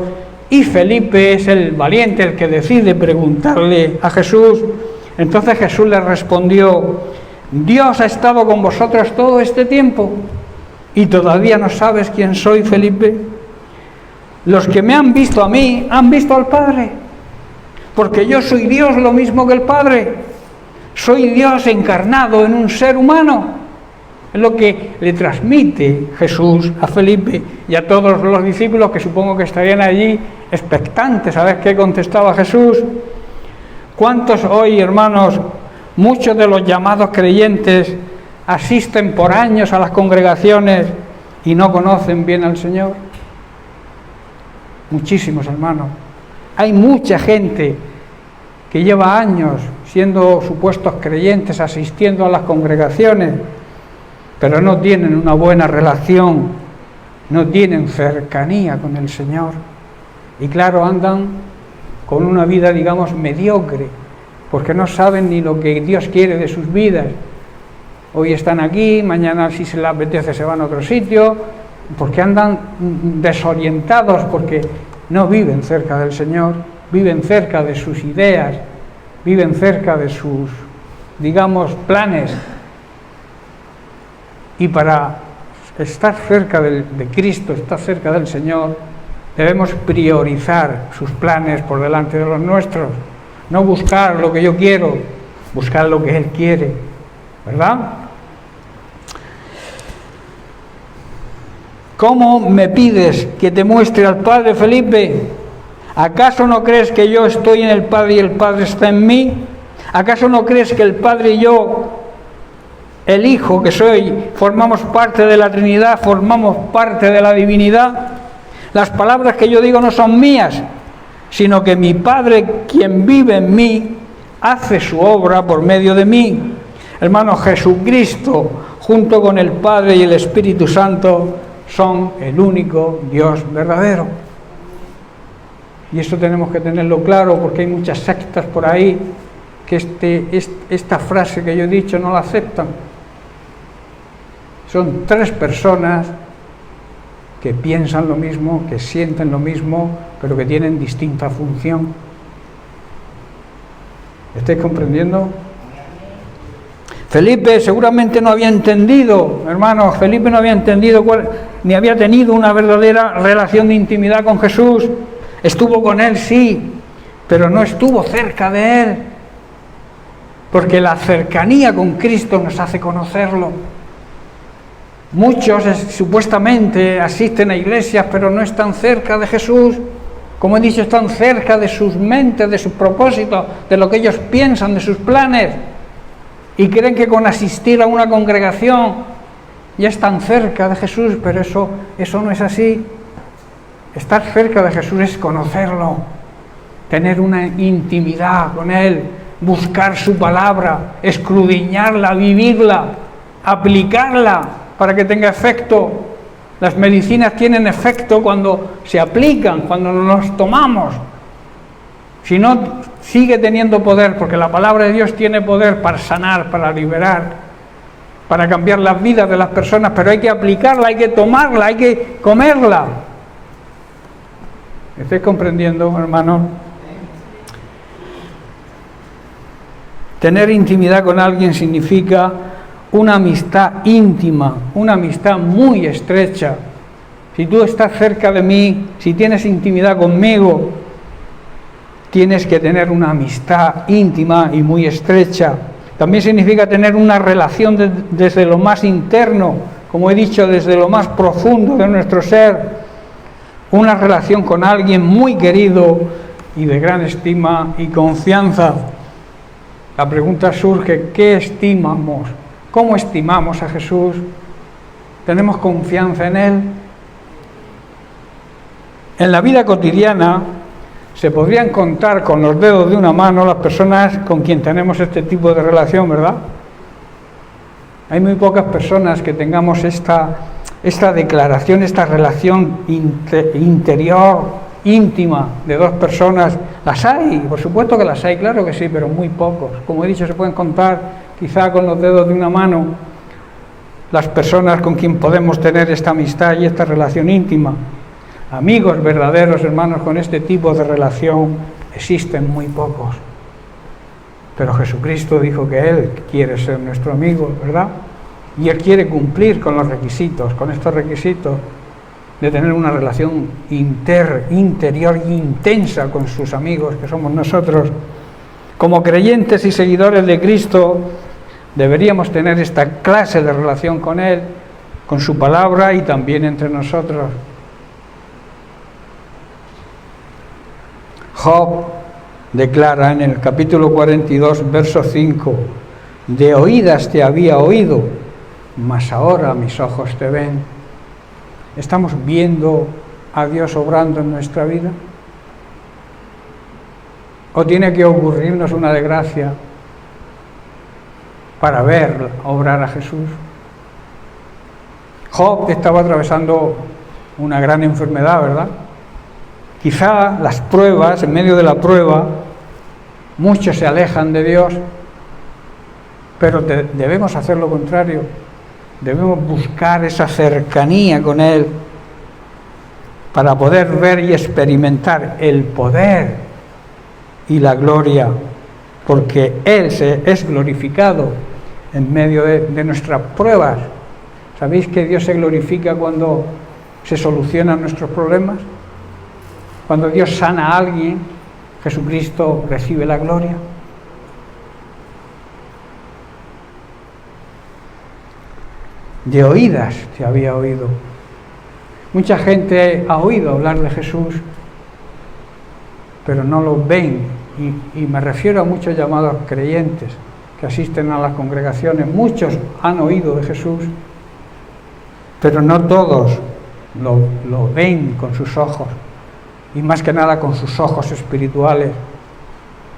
y Felipe es el valiente, el que decide preguntarle a Jesús. Entonces Jesús le respondió: Dios ha estado con vosotros todo este tiempo, y todavía no sabes quién soy, Felipe. Los que me han visto a mí, han visto al Padre, porque yo soy Dios lo mismo que el Padre. Soy Dios encarnado en un ser humano. Es lo que le transmite Jesús a Felipe y a todos los discípulos, que supongo que estarían allí expectantes a ver qué contestaba Jesús. ¿Cuántos hoy, hermanos, muchos de los llamados creyentes, asisten por años a las congregaciones y no conocen bien al Señor? Muchísimos, hermanos. Hay mucha gente que lleva años siendo supuestos creyentes, asistiendo a las congregaciones, pero no tienen una buena relación, no tienen cercanía con el Señor. Y claro, andan con una vida, digamos, mediocre, porque no saben ni lo que Dios quiere de sus vidas. Hoy están aquí, mañana si se les apetece se van a otro sitio, porque andan desorientados, porque no viven cerca del Señor, viven cerca de sus ideas, viven cerca de sus, digamos, planes. Y para estar cerca de Cristo, estar cerca del Señor, debemos priorizar sus planes por delante de los nuestros. No buscar lo que yo quiero, buscar lo que Él quiere, ¿verdad? ¿Cómo me pides que te muestre al Padre, Felipe? ¿Acaso no crees que yo estoy en el Padre y el Padre está en mí? ¿Acaso no crees que el Padre y yo, el Hijo que soy, formamos parte de la Trinidad, formamos parte de la divinidad? Las palabras que yo digo no son mías, sino que mi Padre, quien vive en mí, hace su obra por medio de mí. Hermano, Jesucristo, junto con el Padre y el Espíritu Santo, son el único Dios verdadero. Y eso tenemos que tenerlo claro, porque hay muchas sectas por ahí que esta frase que yo he dicho no la aceptan. Son tres personas que piensan lo mismo, que sienten lo mismo, pero que tienen distinta función. ¿Estáis comprendiendo? Felipe seguramente no había entendido, hermanos, Felipe no había entendido ni había tenido una verdadera relación de intimidad con Jesús. Estuvo con él, sí, pero no estuvo cerca de él, porque la cercanía con Cristo nos hace conocerlo. Muchos supuestamente asisten a iglesias, pero no están cerca de Jesús. Como he dicho, están cerca de sus mentes, de sus propósitos, de lo que ellos piensan, de sus planes. Y creen que con asistir a una congregación ya están cerca de Jesús, pero eso no es así. Estar cerca de Jesús es conocerlo, tener una intimidad con Él, buscar su palabra, escudriñarla, vivirla, aplicarla para que tenga efecto. Las medicinas tienen efecto cuando se aplican, cuando nos tomamos. Si no, sigue teniendo poder, porque la palabra de Dios tiene poder para sanar, para liberar, para cambiar las vidas de las personas, pero hay que aplicarla, hay que tomarla, hay que comerla. ¿Estáis comprendiendo, hermanos? Tener intimidad con alguien significa una amistad íntima, una amistad muy estrecha. Si tú estás cerca de mí, si tienes intimidad conmigo, tienes que tener una amistad íntima y muy estrecha. También significa tener una relación desde lo más interno, como he dicho, desde lo más profundo de nuestro ser. Una relación con alguien muy querido y de gran estima y confianza. La pregunta surge, ¿qué estimamos? ¿Cómo estimamos a Jesús? ¿Tenemos confianza en Él? En la vida cotidiana se podrían contar con los dedos de una mano las personas con quien tenemos este tipo de relación, ¿verdad? Hay muy pocas personas que tengamos esta declaración, esta relación interior, íntima, de dos personas. Las hay, por supuesto que las hay, claro que sí, pero muy pocos. Como he dicho, se pueden contar quizá con los dedos de una mano las personas con quien podemos tener esta amistad y esta relación íntima. Amigos verdaderos, hermanos, con este tipo de relación existen muy pocos. Pero Jesucristo dijo que Él quiere ser nuestro amigo, ¿verdad? Y Él quiere cumplir con los requisitos, con estos requisitos de tener una relación interior e intensa con sus amigos, que somos nosotros. Como creyentes y seguidores de Cristo, deberíamos tener esta clase de relación con Él, con su palabra y también entre nosotros. Job declara en el capítulo 42, verso 5, de oídas te había oído, mas ahora mis ojos te ven. ¿Estamos viendo a Dios obrando en nuestra vida? ¿O tiene que ocurrirnos una desgracia para ver obrar a Jesús? Job estaba atravesando una gran enfermedad, ¿verdad? Quizá las pruebas, en medio de la prueba, muchos se alejan de Dios, pero debemos hacer lo contrario. Debemos buscar esa cercanía con Él para poder ver y experimentar el poder y la gloria, porque Él es glorificado en medio de nuestras pruebas. ¿Sabéis que Dios se glorifica cuando se solucionan nuestros problemas? Cuando Dios sana a alguien, Jesucristo recibe la gloria. De oídas te había oído. Mucha gente ha oído hablar de Jesús, pero no lo ven. Y me refiero a muchos llamados creyentes que asisten a las congregaciones. Muchos han oído de Jesús, pero no todos lo ven con sus ojos. Y más que nada con sus ojos espirituales.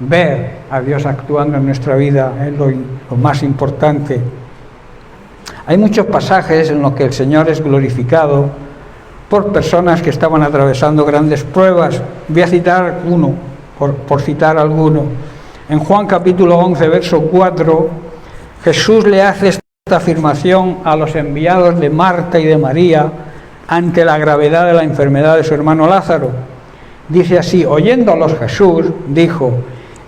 Ver a Dios actuando en nuestra vida es lo más importante. Hay muchos pasajes en los que el Señor es glorificado por personas que estaban atravesando grandes pruebas. Voy a citar uno, por citar alguno. En Juan capítulo 11, verso 4, Jesús le hace esta afirmación a los enviados de Marta y de María, ante la gravedad de la enfermedad de su hermano Lázaro. Dice así: oyéndolos Jesús dijo: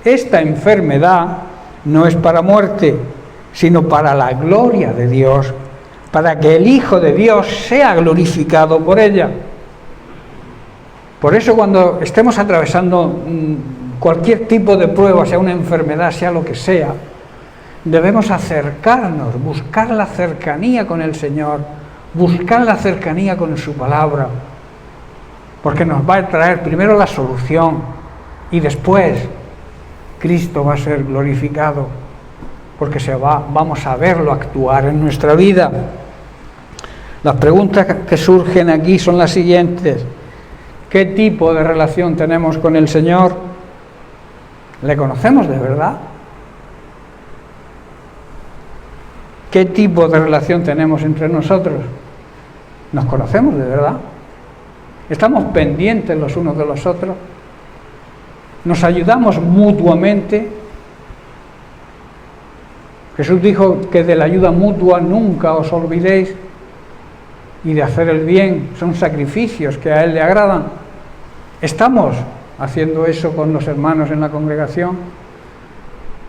esta enfermedad no es para muerte, sino para la gloria de Dios, para que el Hijo de Dios sea glorificado por ella. Por eso, cuando estemos atravesando cualquier tipo de prueba, sea una enfermedad, sea lo que sea, debemos acercarnos, buscar la cercanía con el Señor, buscar la cercanía con su palabra, porque nos va a traer primero la solución y después Cristo va a ser glorificado, porque vamos a verlo actuar en nuestra vida. Las preguntas que surgen aquí son las siguientes: ¿qué tipo de relación tenemos con el Señor? ¿Le conocemos de verdad? ¿Qué tipo de relación tenemos entre nosotros? ¿Nos conocemos de verdad? ¿Estamos pendientes los unos de los otros? ¿Nos ayudamos mutuamente? Jesús dijo que de la ayuda mutua nunca os olvidéis, y de hacer el bien son sacrificios que a Él le agradan. ¿Estamos haciendo eso con los hermanos en la congregación?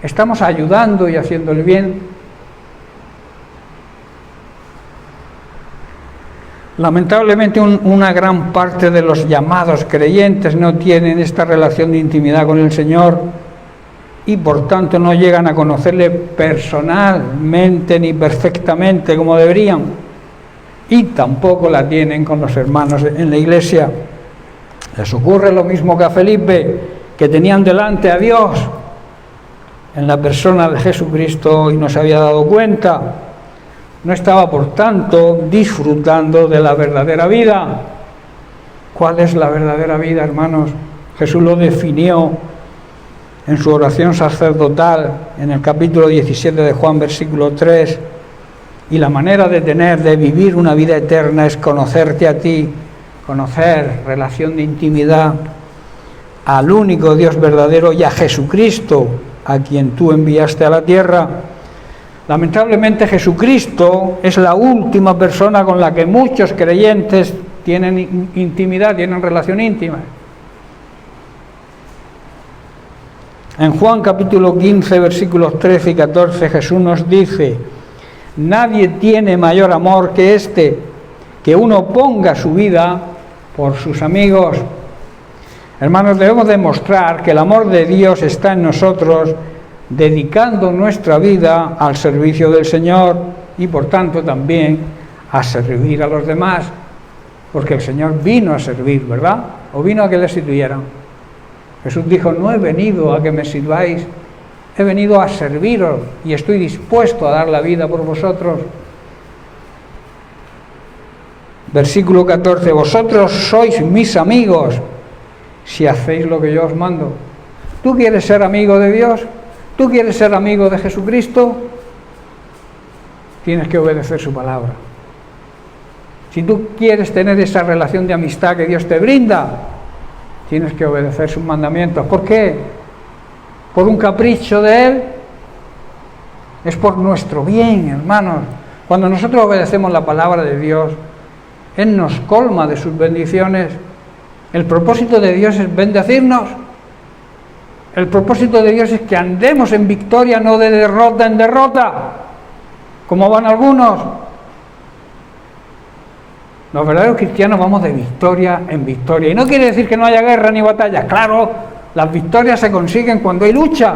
¿Estamos ayudando y haciendo el bien? Lamentablemente una gran parte de los llamados creyentes no tienen esta relación de intimidad con el Señor y por tanto no llegan a conocerle personalmente ni perfectamente como deberían, y tampoco la tienen con los hermanos en la iglesia. Les ocurre lo mismo que a Felipe, que tenían delante a Dios en la persona de Jesucristo y no se había dado cuenta. No estaba, por tanto, disfrutando de la verdadera vida. ¿Cuál es la verdadera vida, hermanos? Jesús lo definió en su oración sacerdotal, en el capítulo 17 de Juan, versículo 3. Y la manera de vivir una vida eterna es conocerte a ti, conocer, relación de intimidad, al único Dios verdadero y a Jesucristo, a quien tú enviaste a la tierra. Lamentablemente Jesucristo es la última persona con la que muchos creyentes tienen intimidad, tienen relación íntima. En Juan capítulo 15, versículos 13 y 14, Jesús nos dice: nadie tiene mayor amor que este, que uno ponga su vida por sus amigos. Hermanos, debemos demostrar que el amor de Dios está en nosotros, dedicando nuestra vida al servicio del Señor y por tanto también a servir a los demás, porque el Señor vino a servir, ¿verdad? ¿O vino a que le sirvieran? Jesús dijo: no he venido a que me sirváis, he venido a serviros y estoy dispuesto a dar la vida por vosotros. Versículo 14: vosotros sois mis amigos si hacéis lo que yo os mando. ¿Tú quieres ser amigo de Dios? ¿Tú quieres ser amigo de Jesucristo? Tienes que obedecer su palabra. Si tú quieres tener esa relación de amistad que Dios te brinda, tienes que obedecer sus mandamientos. ¿Por qué? ¿Por un capricho de Él? Es por nuestro bien, hermanos. Cuando nosotros obedecemos la palabra de Dios, Él nos colma de sus bendiciones. El propósito de Dios es bendecirnos. El propósito de Dios es que andemos en victoria, no de derrota en derrota, como van algunos. Los verdaderos cristianos vamos de victoria en victoria. Y no quiere decir que no haya guerra ni batalla. Claro, las victorias se consiguen cuando hay lucha.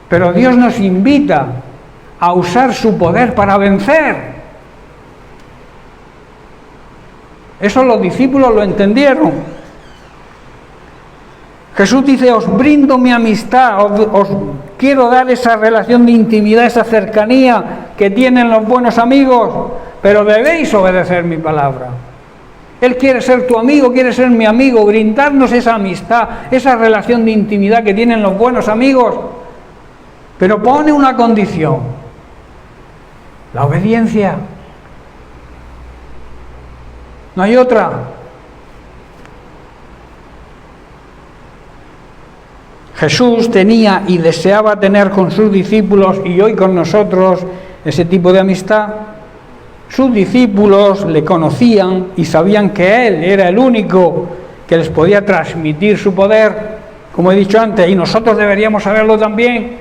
Pero Dios nos invita a usar su poder para vencer. Eso los discípulos lo entendieron. Jesús dice: os brindo mi amistad, os quiero dar esa relación de intimidad, esa cercanía que tienen los buenos amigos, pero debéis obedecer mi palabra. Él quiere ser tu amigo, quiere ser mi amigo, brindarnos esa amistad, esa relación de intimidad que tienen los buenos amigos, pero pone una condición: la obediencia. No hay otra. Jesús tenía y deseaba tener con sus discípulos y hoy con nosotros ese tipo de amistad. Sus discípulos le conocían y sabían que Él era el único que les podía transmitir su poder, como he dicho antes, y nosotros deberíamos saberlo también.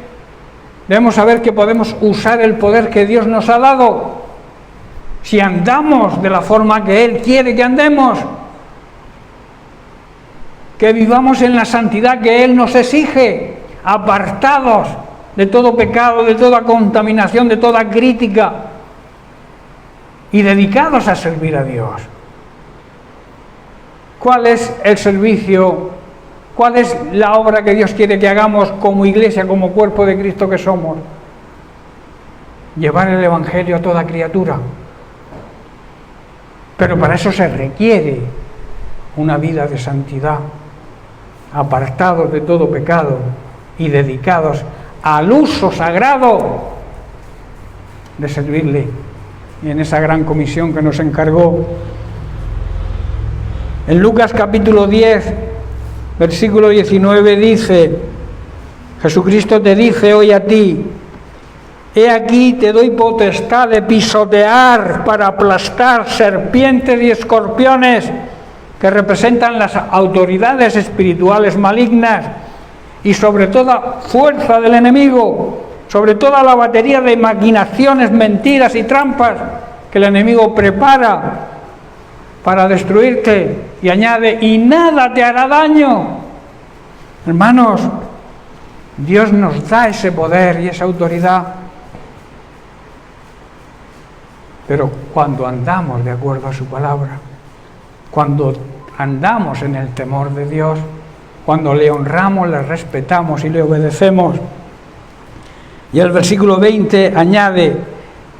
Debemos saber que podemos usar el poder que Dios nos ha dado si andamos de la forma que Él quiere que andemos, que vivamos en la santidad que Él nos exige, apartados de todo pecado, de toda contaminación, de toda crítica, y dedicados a servir a Dios. ¿Cuál es el servicio? ¿Cuál es la obra que Dios quiere que hagamos como iglesia, como cuerpo de Cristo que somos? Llevar el Evangelio a toda criatura. Pero para eso se requiere una vida de santidad, apartados de todo pecado y dedicados al uso sagrado de servirle. Y en esa gran comisión que nos encargó. En Lucas capítulo 10, versículo 19 dice, Jesucristo te dice hoy a ti, he aquí te doy potestad de pisotear para aplastar serpientes y escorpiones, que representan las autoridades espirituales malignas, y sobre toda fuerza del enemigo, sobre toda la batería de maquinaciones, mentiras y trampas que el enemigo prepara para destruirte, y añade, y nada te hará daño. Hermanos, Dios nos da ese poder y esa autoridad, pero cuando andamos de acuerdo a su palabra, cuando andamos en el temor de Dios, cuando le honramos, le respetamos y le obedecemos. Y el versículo 20 añade,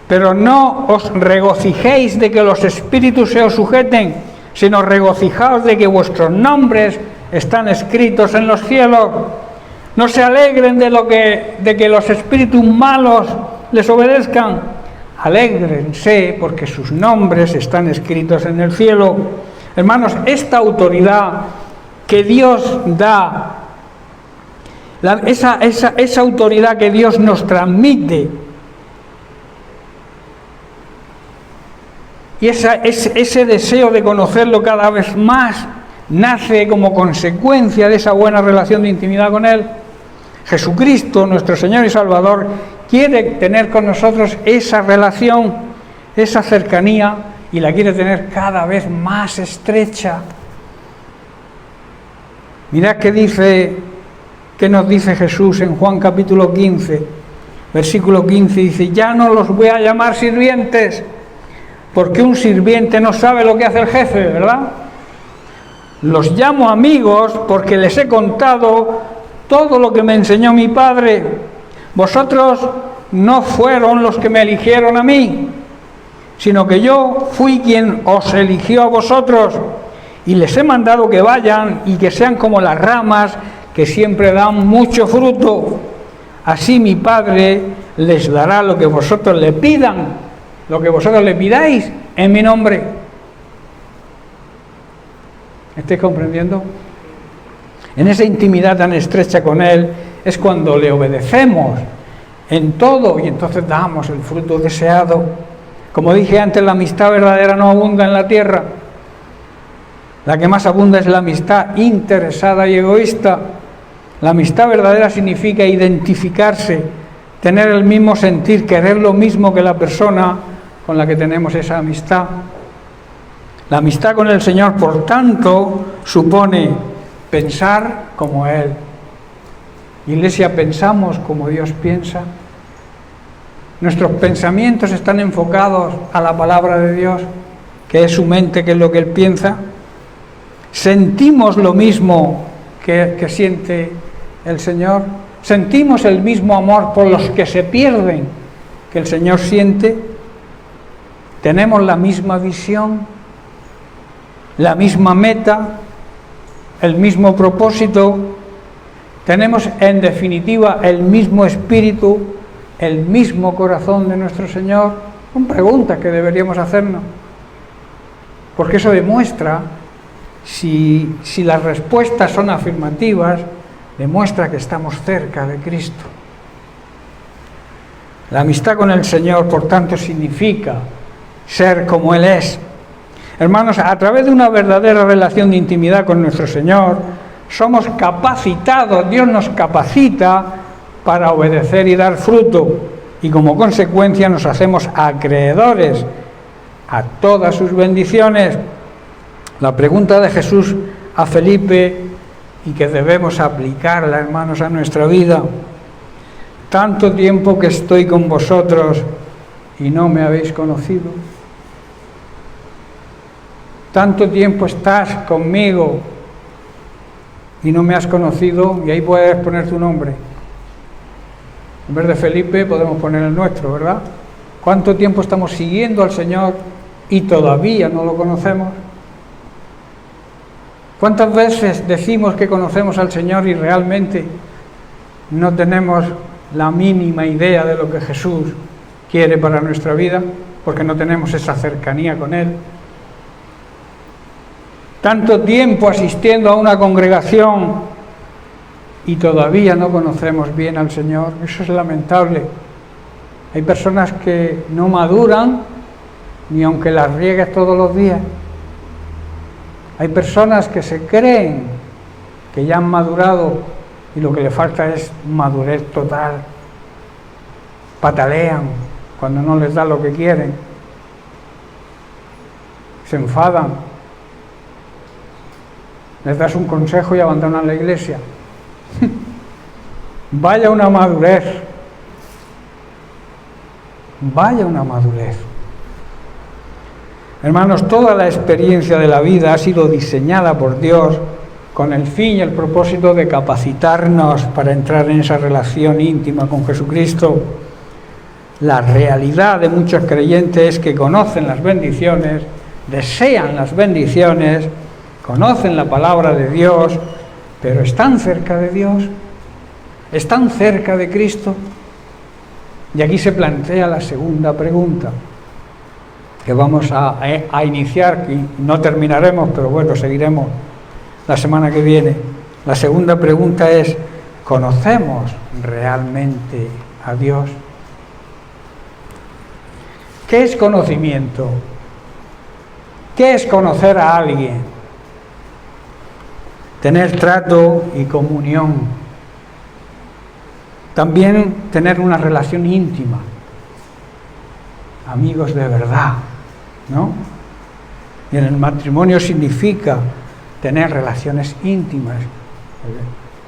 pero no os regocijéis de que los espíritus se os sujeten, sino regocijaos de que vuestros nombres están escritos en los cielos. No se alegren de que los espíritus malos les obedezcan. Alégrense porque sus nombres están escritos en el cielo. Hermanos, esta autoridad que Dios da, esa autoridad que Dios nos transmite, y ese deseo de conocerlo cada vez más, nace como consecuencia de esa buena relación de intimidad con Él. Jesucristo, nuestro Señor y Salvador, quiere tener con nosotros esa relación, esa cercanía, y la quiere tener cada vez más estrecha. Mirad qué nos dice Jesús en Juan capítulo 15, versículo 15, dice, ya no los voy a llamar sirvientes, porque un sirviente no sabe lo que hace el jefe, ¿verdad? Los llamo amigos porque les he contado todo lo que me enseñó mi Padre. Vosotros no fueron los que me eligieron a mí, sino que yo fui quien os eligió a vosotros, y les he mandado que vayan y que sean como las ramas que siempre dan mucho fruto. Así mi Padre les dará lo que vosotros le pidan, lo que vosotros le pidáis en mi nombre. ¿Estáis comprendiendo? En esa intimidad tan estrecha con Él es cuando le obedecemos en todo, y entonces damos el fruto deseado. Como dije antes, la amistad verdadera no abunda en la tierra. La que más abunda es la amistad interesada y egoísta. La amistad verdadera significa identificarse, tener el mismo sentir, querer lo mismo que la persona con la que tenemos esa amistad. La amistad con el Señor, por tanto, supone pensar como Él. Iglesia, ¿pensamos como Dios piensa? ¿Nuestros pensamientos están enfocados a la palabra de Dios, que es su mente, que es lo que Él piensa? ¿Sentimos lo mismo que siente el Señor? ¿Sentimos el mismo amor por los que se pierden que el Señor siente? ¿Tenemos la misma visión, la misma meta, el mismo propósito? ¿Tenemos en definitiva el mismo espíritu, el mismo corazón de nuestro Señor? Son preguntas que deberíamos hacernos, porque eso demuestra, si las respuestas son afirmativas, demuestra que estamos cerca de Cristo. La amistad con el Señor, por tanto, significa ser como Él es. Hermanos, a través de una verdadera relación de intimidad con nuestro Señor, somos capacitados, Dios nos capacita para obedecer y dar fruto, y como consecuencia nos hacemos acreedores a todas sus bendiciones. La pregunta de Jesús a Felipe, y que debemos aplicarla, hermanos, a nuestra vida: tanto tiempo que estoy con vosotros y no me habéis conocido. Tanto tiempo estás conmigo y no me has conocido, y ahí puedes poner tu nombre. En vez de Felipe podemos poner el nuestro, ¿verdad? ¿Cuánto tiempo estamos siguiendo al Señor y todavía no lo conocemos? ¿Cuántas veces decimos que conocemos al Señor y realmente no tenemos la mínima idea de lo que Jesús quiere para nuestra vida, porque no tenemos esa cercanía con Él? Tanto tiempo asistiendo a una congregación y todavía no conocemos bien al Señor. Eso es lamentable. Hay personas que no maduran ni aunque las riegues todos los días. Hay personas que se creen que ya han madurado y lo que le falta es madurez total. Patalean cuando no les da lo que quieren. Se enfadan. Les das un consejo y abandonan la iglesia. Vaya una madurez. Vaya una madurez. Hermanos, toda la experiencia de la vida ha sido diseñada por Dios con el fin y el propósito de capacitarnos para entrar en esa relación íntima con Jesucristo. La realidad de muchos creyentes es que conocen las bendiciones, desean las bendiciones, conocen la palabra de Dios, pero ¿están cerca de Dios? ¿Están cerca de Cristo? Y aquí se plantea la segunda pregunta, que vamos a iniciar, y no terminaremos, pero bueno, seguiremos la semana que viene. La segunda pregunta es: ¿conocemos realmente a Dios? ¿Qué es conocimiento? ¿Qué es conocer a alguien? Tener trato y comunión. También tener una relación íntima. Amigos de verdad, ¿no? Y en el matrimonio significa tener relaciones íntimas.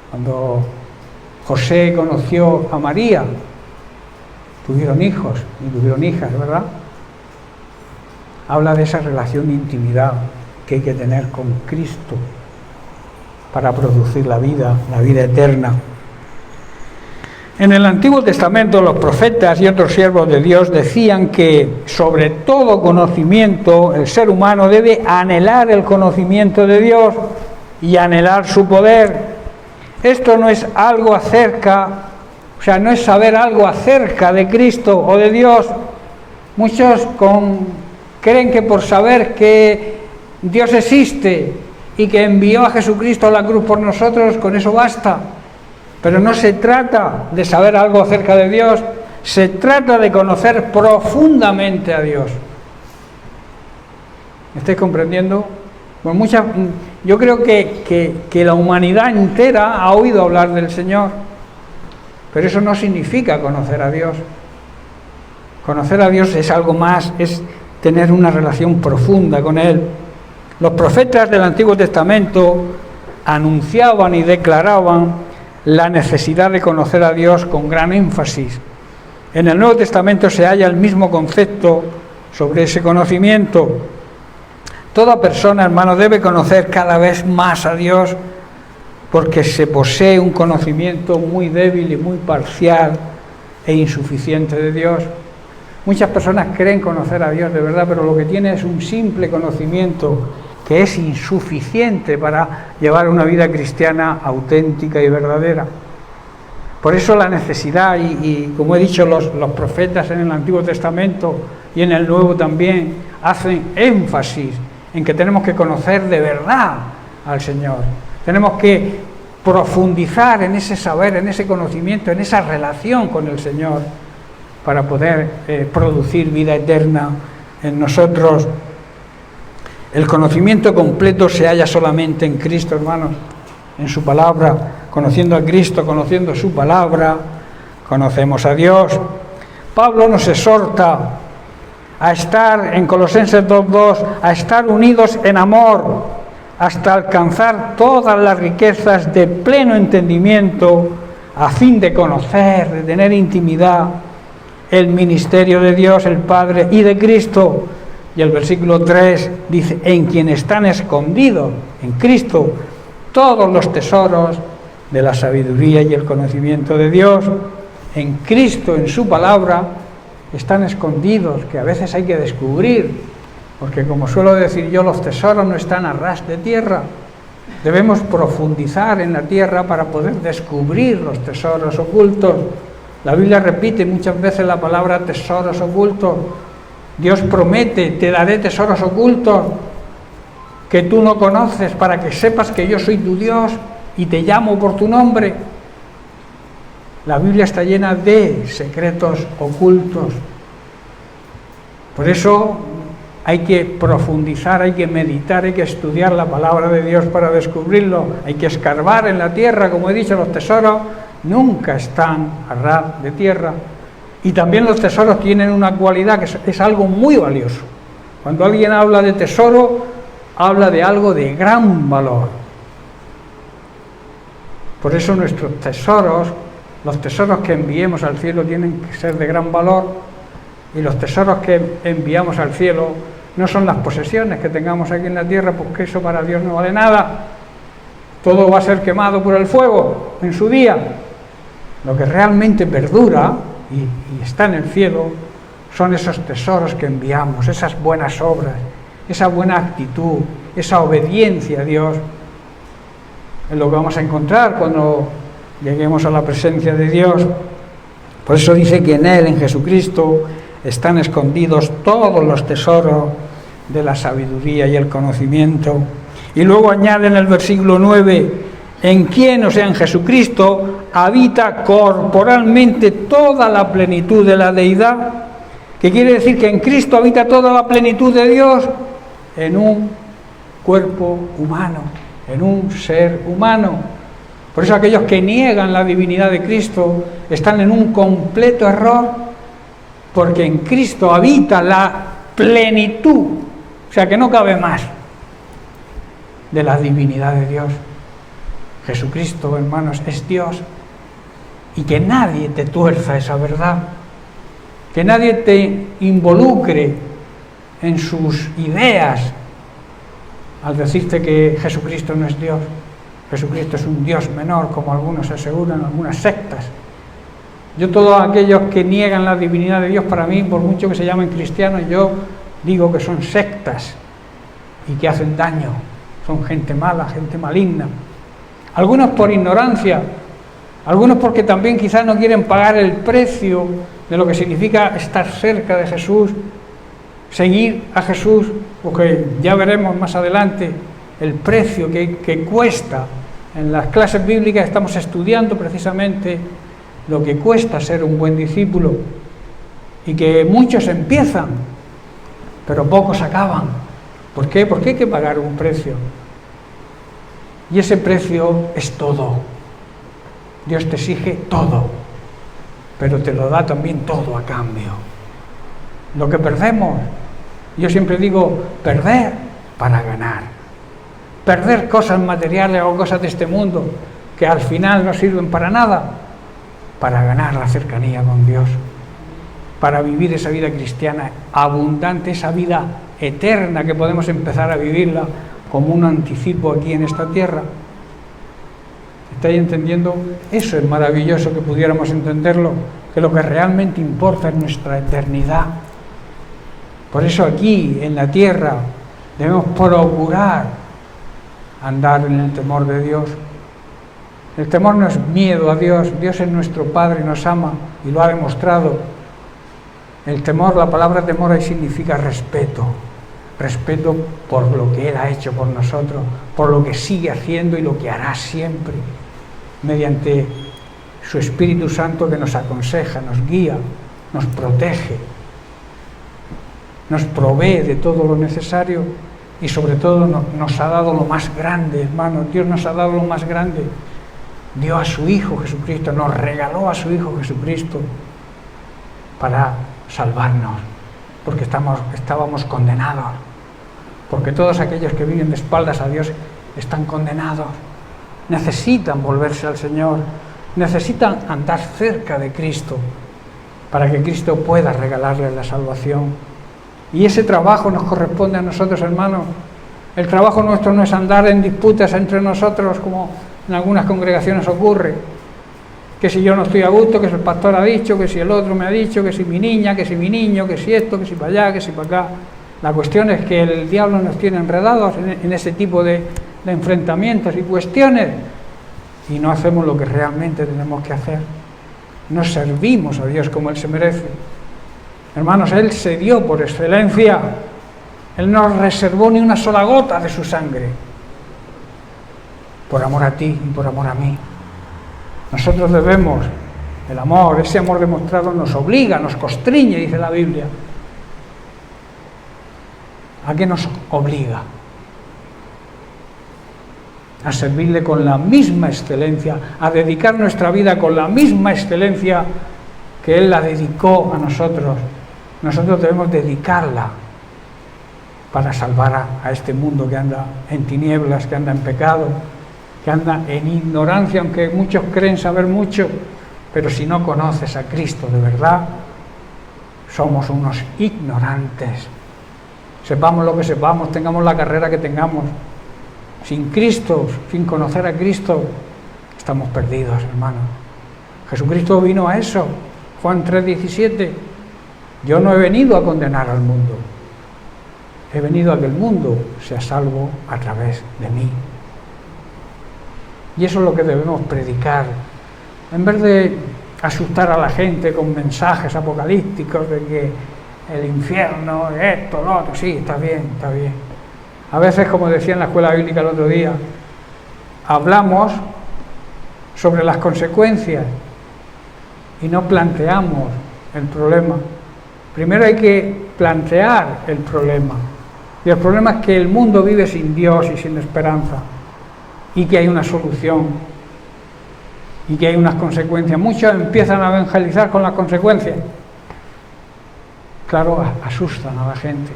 Cuando José conoció a María, tuvieron hijos y tuvieron hijas, ¿verdad? Habla de esa relación de intimidad que hay que tener con Cristo para producir la vida eterna. En el Antiguo Testamento los profetas y otros siervos de Dios decían que sobre todo conocimiento el ser humano debe anhelar el conocimiento de Dios y anhelar su poder. Esto no es algo no es saber algo acerca de Cristo o de Dios. Muchos creen que por saber que Dios existe y que envió a Jesucristo a la cruz por nosotros, con eso basta. Pero no se trata de saber algo acerca de Dios, se trata de conocer profundamente a Dios. ¿Me estáis comprendiendo? Pues yo creo que la humanidad entera ha oído hablar del Señor, pero eso no significa conocer a Dios. Conocer a Dios es algo más, es tener una relación profunda con Él. Los profetas del Antiguo Testamento anunciaban y declaraban la necesidad de conocer a Dios con gran énfasis. En el Nuevo Testamento se halla el mismo concepto sobre ese conocimiento. Toda persona, hermano, debe conocer cada vez más a Dios, porque se posee un conocimiento muy débil y muy parcial e insuficiente de Dios. Muchas personas creen conocer a Dios de verdad, pero lo que tiene es un simple conocimiento que es insuficiente para llevar una vida cristiana auténtica y verdadera. Por eso la necesidad, y como he dicho, los profetas en el Antiguo Testamento y en el Nuevo también hacen énfasis en que tenemos que conocer de verdad al Señor. Tenemos que profundizar en ese saber, en ese conocimiento, en esa relación con el Señor, para poder producir vida eterna en nosotros el conocimiento completo se halla solamente en Cristo, hermanos, en su palabra. Conociendo a Cristo, conociendo su palabra, conocemos a Dios. Pablo nos exhorta a estar, en Colosenses 2:2, a estar unidos en amor, hasta alcanzar todas las riquezas de pleno entendimiento, a fin de conocer, de tener intimidad, el ministerio de Dios, el Padre, y de Cristo. Y el versículo 3 dice, en quien están escondidos, en Cristo, todos los tesoros de la sabiduría y el conocimiento de Dios. En Cristo, en su palabra, están escondidos, que a veces hay que descubrir, porque como suelo decir yo, los tesoros no están a ras de tierra. Debemos profundizar en la tierra para poder descubrir los tesoros ocultos. La Biblia repite muchas veces la palabra tesoros ocultos. Dios promete, te daré tesoros ocultos que tú no conoces, para que sepas que yo soy tu Dios y te llamo por tu nombre. La Biblia está llena de secretos ocultos. Por eso hay que profundizar, hay que meditar, hay que estudiar la palabra de Dios para descubrirlo. Hay que escarbar en la tierra, como he dicho, los tesoros nunca están a ras de tierra. Y también los tesoros tienen una cualidad que es algo muy valioso. Cuando alguien habla de tesoro, habla de algo de gran valor. Por eso nuestros tesoros, los tesoros que enviemos al cielo tienen que ser de gran valor, y los tesoros que enviamos al cielo no son las posesiones que tengamos aquí en la tierra, porque eso para Dios no vale nada. Todo va a ser quemado por el fuego en su día. Lo que realmente perdura y está en el cielo son esos tesoros que enviamos, esas buenas obras, esa buena actitud, esa obediencia a Dios. Es lo que vamos a encontrar cuando lleguemos a la presencia de Dios. Por eso dice que en Él, en Jesucristo, están escondidos todos los tesoros de la sabiduría y el conocimiento. Y luego añade en el versículo 9, en quien, o sea, en Jesucristo, habita corporalmente toda la plenitud de la deidad. ¿Qué quiere decir? Que en Cristo habita toda la plenitud de Dios en un cuerpo humano, en un ser humano. Por eso aquellos que niegan la divinidad de Cristo están en un completo error, porque en Cristo habita la plenitud, o sea que no cabe más, de la divinidad de Dios. Jesucristo, hermanos, es Dios, y que nadie te tuerza esa verdad, que nadie te involucre en sus ideas al decirte que Jesucristo no es Dios. Jesucristo es un Dios menor, como algunos aseguran, algunas sectas. Yo, todos aquellos que niegan la divinidad de Dios, para mí, por mucho que se llamen cristianos, yo digo que son sectas y que hacen daño. Son gente mala, gente maligna. Algunos por ignorancia, algunos porque también quizás no quieren pagar el precio de lo que significa estar cerca de Jesús, seguir a Jesús, porque ya veremos más adelante el precio que cuesta. En las clases bíblicas estamos estudiando precisamente lo que cuesta ser un buen discípulo, y que muchos empiezan, pero pocos acaban. ¿Por qué? Porque hay que pagar un precio. Y ese precio es todo. Dios te exige todo, pero te lo da también todo a cambio. Lo que perdemos, yo siempre digo, perder para ganar. Perder cosas materiales o cosas de este mundo que al final no sirven para nada, para ganar la cercanía con Dios, para vivir esa vida cristiana abundante, esa vida eterna que podemos empezar a vivirla como un anticipo aquí en esta tierra. ¿Estáis entendiendo? Eso es maravilloso que pudiéramos entenderlo, que lo que realmente importa es nuestra eternidad. Por eso aquí, en la tierra, debemos procurar andar en el temor de Dios. El temor no es miedo a Dios. Dios es nuestro Padre y nos ama y lo ha demostrado. El temor, la palabra temor ahí significa respeto. Respeto por lo que Él ha hecho por nosotros, por lo que sigue haciendo y lo que hará siempre, mediante su Espíritu Santo que nos aconseja, nos guía, nos protege. nos provee de todo lo necesario y sobre todo nos ha dado lo más grande, hermanos. Dios nos ha dado lo más grande. Dio a su Hijo Jesucristo, nos regaló a su Hijo Jesucristo para salvarnos, porque estábamos condenados, porque todos aquellos que viven de espaldas a Dios están condenados, necesitan volverse al Señor, necesitan andar cerca de Cristo, para que Cristo pueda regalarles la salvación. Y ese trabajo nos corresponde a nosotros, hermanos. El trabajo nuestro no es andar en disputas entre nosotros, como en algunas congregaciones ocurre, que si yo no estoy a gusto, que si el pastor ha dicho, que si el otro me ha dicho, que si mi niña, que si mi niño, que si esto, que si para allá, que si para acá. La cuestión es que el diablo nos tiene enredados en ese tipo de enfrentamientos y cuestiones, y no hacemos lo que realmente tenemos que hacer. No servimos a Dios como Él se merece. Hermanos, Él se dio por excelencia. Él no reservó ni una sola gota de su sangre, por amor a ti y por amor a mí. Nosotros debemos, el amor, ese amor demostrado nos obliga, nos constriñe, dice la Biblia. ¿A qué nos obliga? A servirle con la misma excelencia, a dedicar nuestra vida con la misma excelencia que Él la dedicó a nosotros. Nosotros debemos dedicarla para salvar a este mundo que anda en tinieblas, que anda en pecado, que anda en ignorancia, aunque muchos creen saber mucho, pero si no conoces a Cristo de verdad, somos unos ignorantes. Sepamos lo que sepamos, tengamos la carrera que tengamos, sin Cristo, sin conocer a Cristo, estamos perdidos, hermanos. Jesucristo vino a eso. Juan 3:17. Yo no he venido a condenar al mundo, he venido a que el mundo sea salvo a través de mí. Y eso es lo que debemos predicar. En vez de asustar a la gente con mensajes apocalípticos de que el infierno, esto, lo otro, sí, está bien, está bien. A veces, como decía en la escuela bíblica el otro día, hablamos sobre las consecuencias y no planteamos el problema. Primero hay que plantear el problema. Y el problema es que el mundo vive sin Dios y sin esperanza, y que hay una solución, y que hay unas consecuencias. Muchos empiezan a evangelizar con las consecuencias. Claro, asustan a la gente.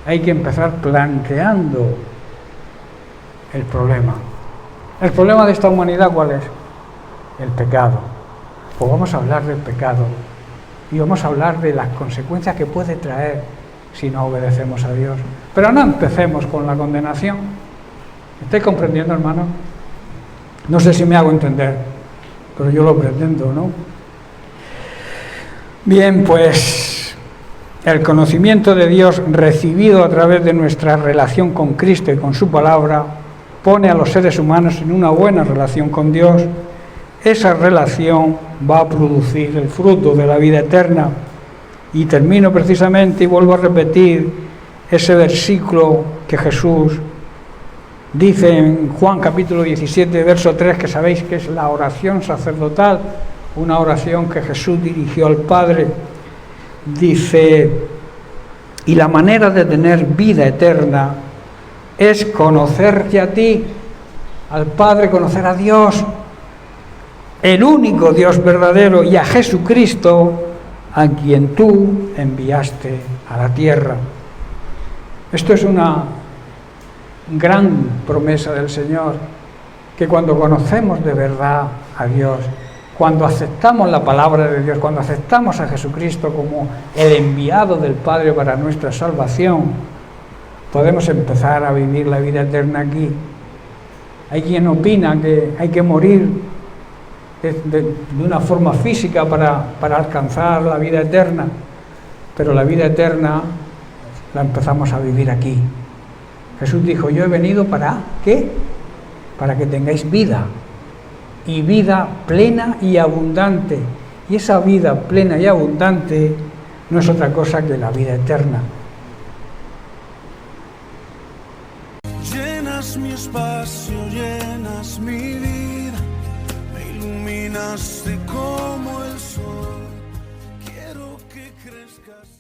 Hay que empezar planteando el problema. ¿El problema de esta humanidad cuál es? El pecado. Pues vamos a hablar del pecado y vamos a hablar de las consecuencias que puede traer si no obedecemos a Dios. Pero no empecemos con la condenación. ¿Me estáis comprendiendo, hermano? No sé si me hago entender, pero yo lo pretendo, ¿no? Bien, pues el conocimiento de Dios recibido a través de nuestra relación con Cristo y con su palabra pone a los seres humanos en una buena relación con Dios. Esa relación va a producir el fruto de la vida eterna. Y termino precisamente y vuelvo a repetir ese versículo que Jesús dice en Juan capítulo 17, verso 3, que sabéis que es la oración sacerdotal, una oración que Jesús dirigió al Padre. Dice: y la manera de tener vida eterna es conocerte a ti, al Padre, conocer a Dios, el único Dios verdadero, y a Jesucristo, a quien tú enviaste a la tierra. Esto es una gran promesa del Señor, que cuando conocemos de verdad a Dios, cuando aceptamos la palabra de Dios, cuando aceptamos a Jesucristo como el enviado del Padre para nuestra salvación, podemos empezar a vivir la vida eterna aquí. Hay quien opina que hay que morir de una forma física para alcanzar la vida eterna, pero la vida eterna la empezamos a vivir aquí. Jesús dijo: yo he venido ¿para qué? Para que tengáis vida, y vida plena y abundante. Y esa vida plena y abundante no es otra cosa que la vida eterna. Llenas mi espacio, llenas mi vida, me iluminaste como el sol. Quiero que crezcas.